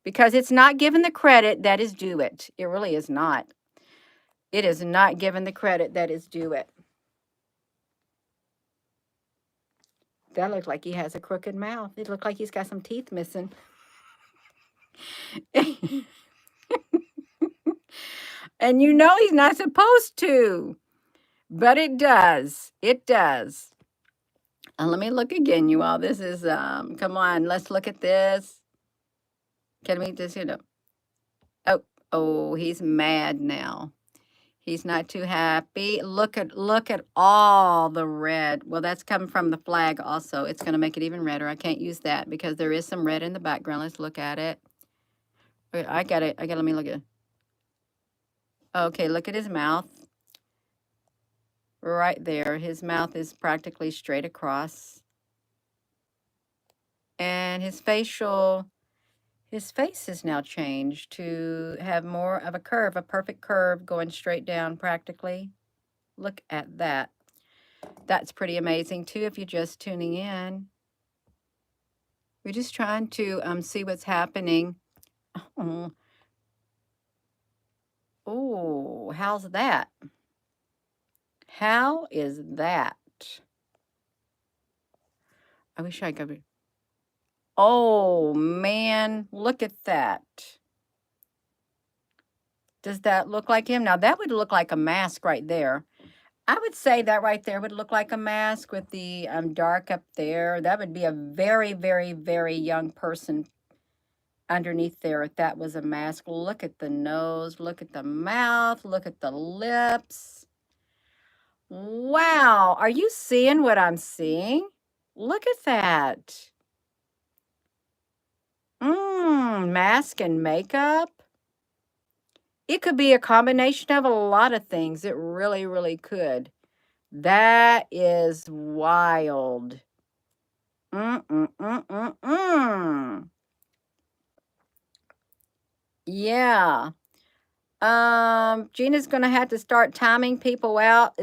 because it's not given the credit that is due it. It really is not. It is not given the credit that is due it. That looks like he has a crooked mouth. It looks like he's got some teeth missing. And you know he's not supposed to. But it does. It does. Let me look again, you all. This is, come on, let's look at this. Can we just, oh, he's mad now. He's not too happy. Look at all the red. Well, that's coming from the flag also. It's going to make it even redder. I can't use that because there is some red in the background. Let's look at it. Wait, I got it. Let me look at it. Okay, look at his mouth. Right there. His mouth is practically straight across. And his face is now changed to have more of a curve, a perfect curve going straight down practically. Look at that. That's pretty amazing too if you're just tuning in. We're just trying to see what's happening. Oh, how's that? How is that? I wish I could. Oh, man, look at that. Does that look like him? Now, that would look like a mask right there. I would say that right there would look like a mask with the dark up there. That would be a very, very, very young person underneath there if that was a mask. Look at the nose. Look at the mouth. Look at the lips. Wow. Are you seeing what I'm seeing? Look at that. Mask and makeup. It could be a combination of a lot of things. It really, really could. That is wild. Yeah. Gina's gonna have to start timing people out.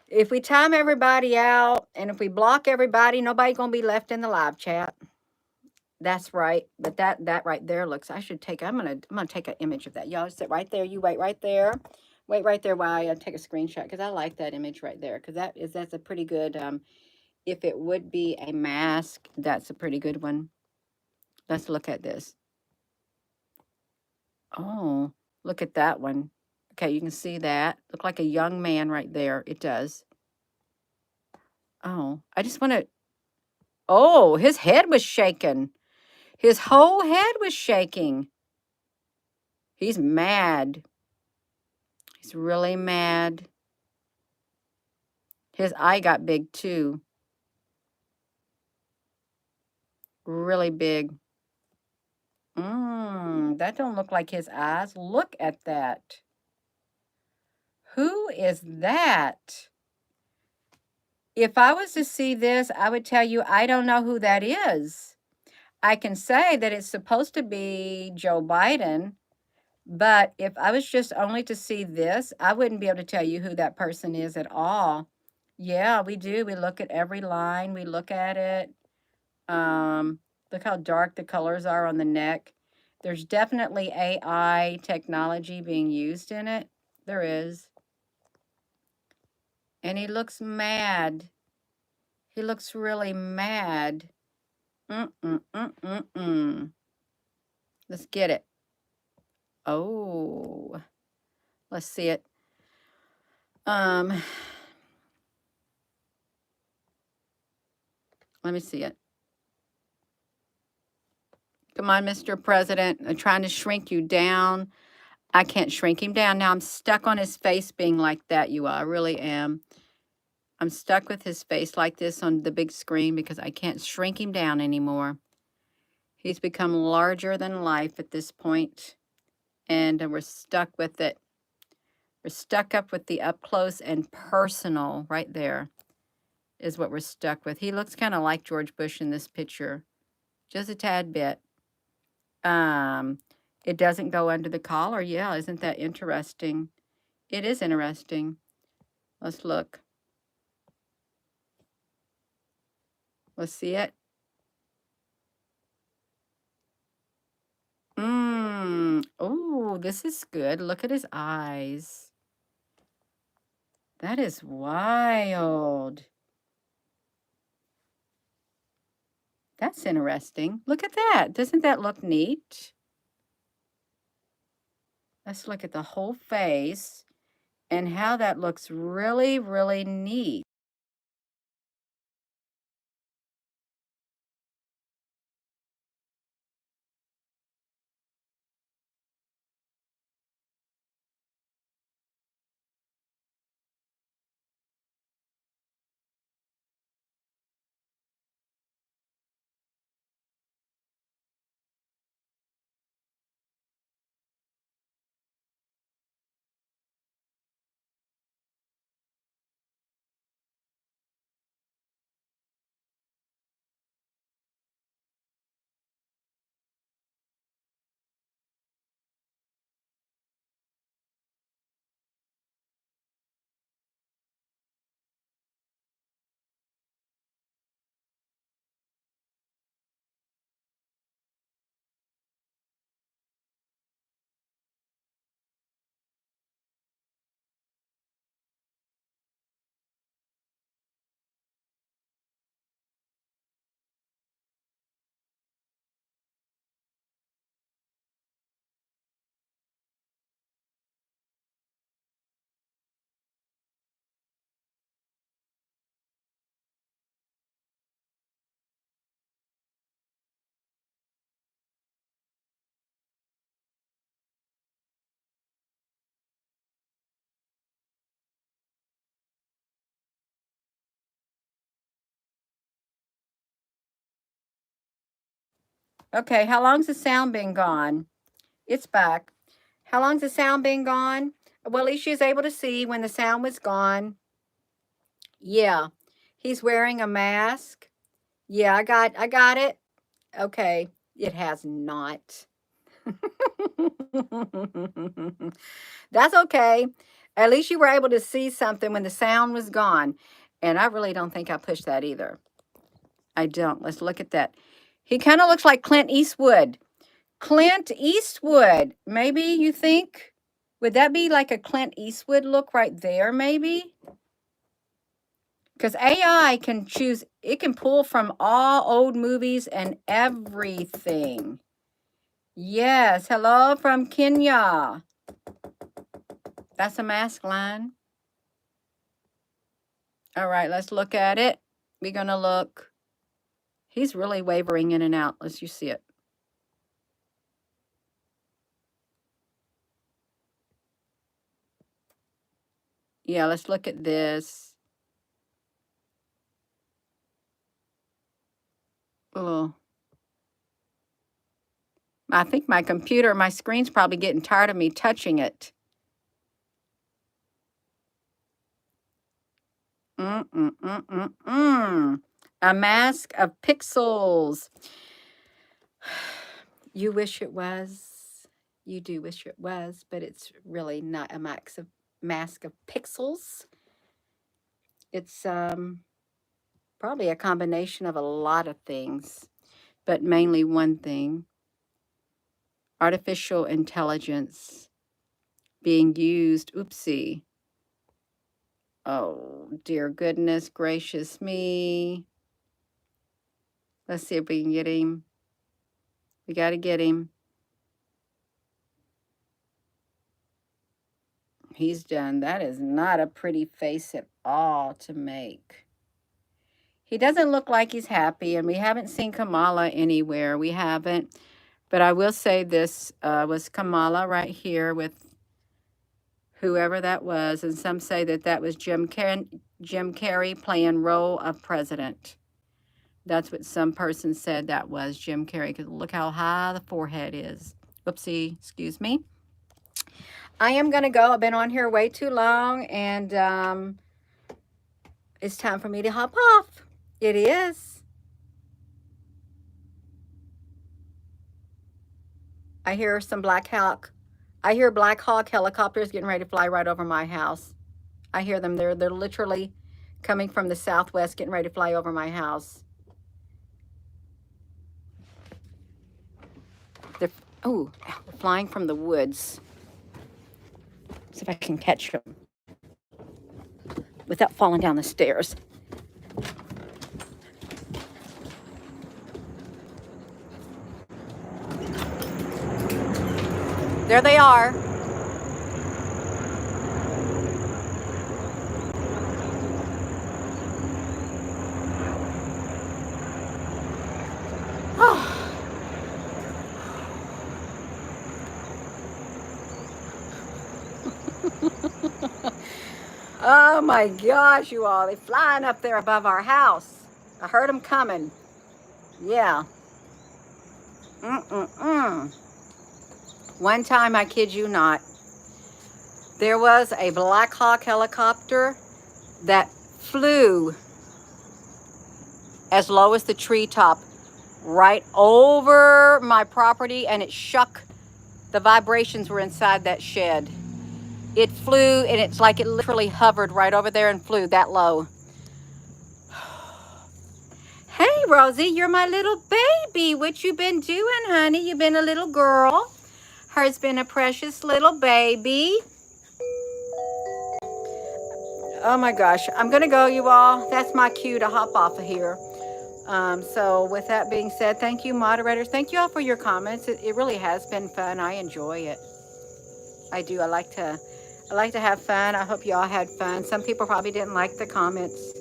If we time everybody out and if we block everybody, nobody's gonna be left in the live chat. That's right. But that right there looks. I'm gonna take an image of that. Y'all sit right there. You wait right there. Wait right there while I take a screenshot because I like that image right there because that's a pretty good. If it would be a mask, that's a pretty good one. Let's look at this. Oh, look at that one. Okay, you can see that. Look like a young man right there. It does. Oh, I just want to. Oh, his head was shaking. His whole head was shaking. He's mad. He's really mad. His eye got big too. Really big. That don't look like his eyes. Look at that. Who is that? If I was to see this, I would tell you I don't know who that is. I can say that it's supposed to be Joe Biden, but if I was just only to see this, I wouldn't be able to tell you who that person is at all. Yeah, we do. We look at every line. We look at it. Look how dark the colors are on the neck. There's definitely AI technology being used in it. There is. And he looks mad. He looks really mad. Let's get it. Oh, let's see it. Let me see it. Come on, Mr. President. I'm trying to shrink you down. I can't shrink him down. Now I'm stuck on his face being like that, you all. I really am. I'm stuck with his face like this on the big screen because I can't shrink him down anymore. He's become larger than life at this point, and we're stuck with it. We're stuck up with the up close and personal right there is what we're stuck with. He looks kind of like George Bush in this picture, just a tad bit. It doesn't go under the collar. Yeah, isn't that interesting? It is interesting. Let's look. Let's see it. Oh, this is good. Look at his eyes. That is wild. That's interesting. Look at that. Doesn't that look neat? Let's look at the whole face and how that looks really, really neat. Okay, how long's the sound been gone? It's back. How long's the sound been gone? Well, at least she was able to see when the sound was gone. Yeah. He's wearing a mask. Yeah, I got it. Okay. It has not. That's okay. At least you were able to see something when the sound was gone. And I really don't think I pushed that either. I don't. Let's look at that. He kind of looks like Clint Eastwood. Clint Eastwood. Maybe you think? Would that be like a Clint Eastwood look right there, maybe? Because AI can choose, it can pull from all old movies and everything. Yes. Hello from Kenya. That's a mask line. All right, let's look at it. We're going to look. He's really wavering in and out. Let's you see it. Yeah, let's look at this. Oh. I think my computer, my screen's probably getting tired of me touching it. A mask of pixels. You wish it was. You do wish it was, but it's really not a mask of pixels. It's probably a combination of a lot of things, but mainly one thing. Artificial intelligence being used. Oopsie. Oh, dear goodness gracious me. Let's see if we can get him. We got to get him. He's done. That is not a pretty face at all to make. He doesn't look like he's happy, and we haven't seen Kamala anywhere. We haven't. But I will say this was Kamala right here with whoever that was. And some say that that was Jim Carrey playing role of president. That's what some person said that was Jim Carrey, because look how high the forehead is. Whoopsie, excuse me. I am going to go. I've been on here way too long, and it's time for me to hop off. It is. I hear some Black Hawk. I hear Black Hawk helicopters getting ready to fly right over my house. I hear them. They're literally coming from the southwest, getting ready to fly over my house. They're flying from the woods. See if I can catch him without falling down the stairs. There they are. Oh my gosh, you all. They're flying up there above our house. I heard them coming. Yeah. One time, I kid you not, there was a Black Hawk helicopter that flew as low as the treetop right over my property, and it shook. The vibrations were inside that shed. It flew, and it's like it literally hovered right over there and flew that low. Hey, Rosie, you're my little baby. What you been doing, honey? You been a little girl. Her's been a precious little baby. Oh my gosh, I'm gonna go, you all. That's my cue to hop off of here. So with that being said, thank you, moderators. Thank you all for your comments. It really has been fun. I enjoy it. I do. I like to have fun. I hope you all had fun. Some people probably didn't like the comments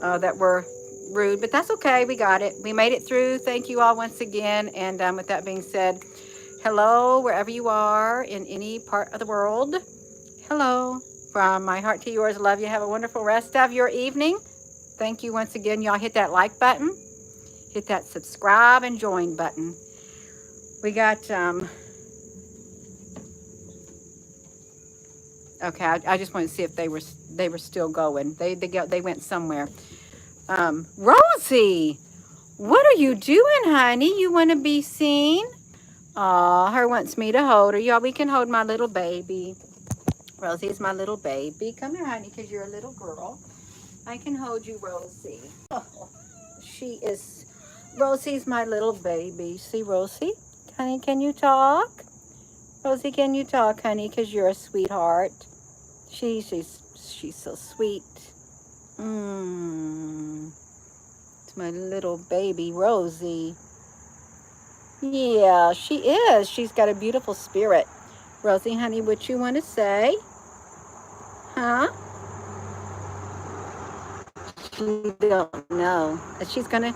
that were rude, but that's okay. We got it. We made it through. Thank you all once again. And with that being said, hello, wherever you are in any part of the world. Hello. From my heart to yours, love you. Have a wonderful rest of your evening. Thank you once again. Y'all hit that like button. Hit that subscribe and join button. We got, okay, I just want to see if they were still going. They went somewhere. Rosie, what are you doing, honey? You want to be seen? Aw, her wants me to hold her. Y'all, we can hold my little baby. Rosie is my little baby. Come here, honey, because you're a little girl. I can hold you, Rosie. Oh, Rosie's my little baby. See, Rosie? Honey, can you talk? Rosie, can you talk, honey, because you're a sweetheart? She's so sweet. It's my little baby, Rosie. Yeah, she is. She's got a beautiful spirit. Rosie, honey, what you want to say? Huh? She don't know. She's done.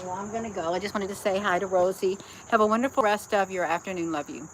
Well, I'm gonna go. I just wanted to say hi to Rosie. Have a wonderful rest of your afternoon. Love you.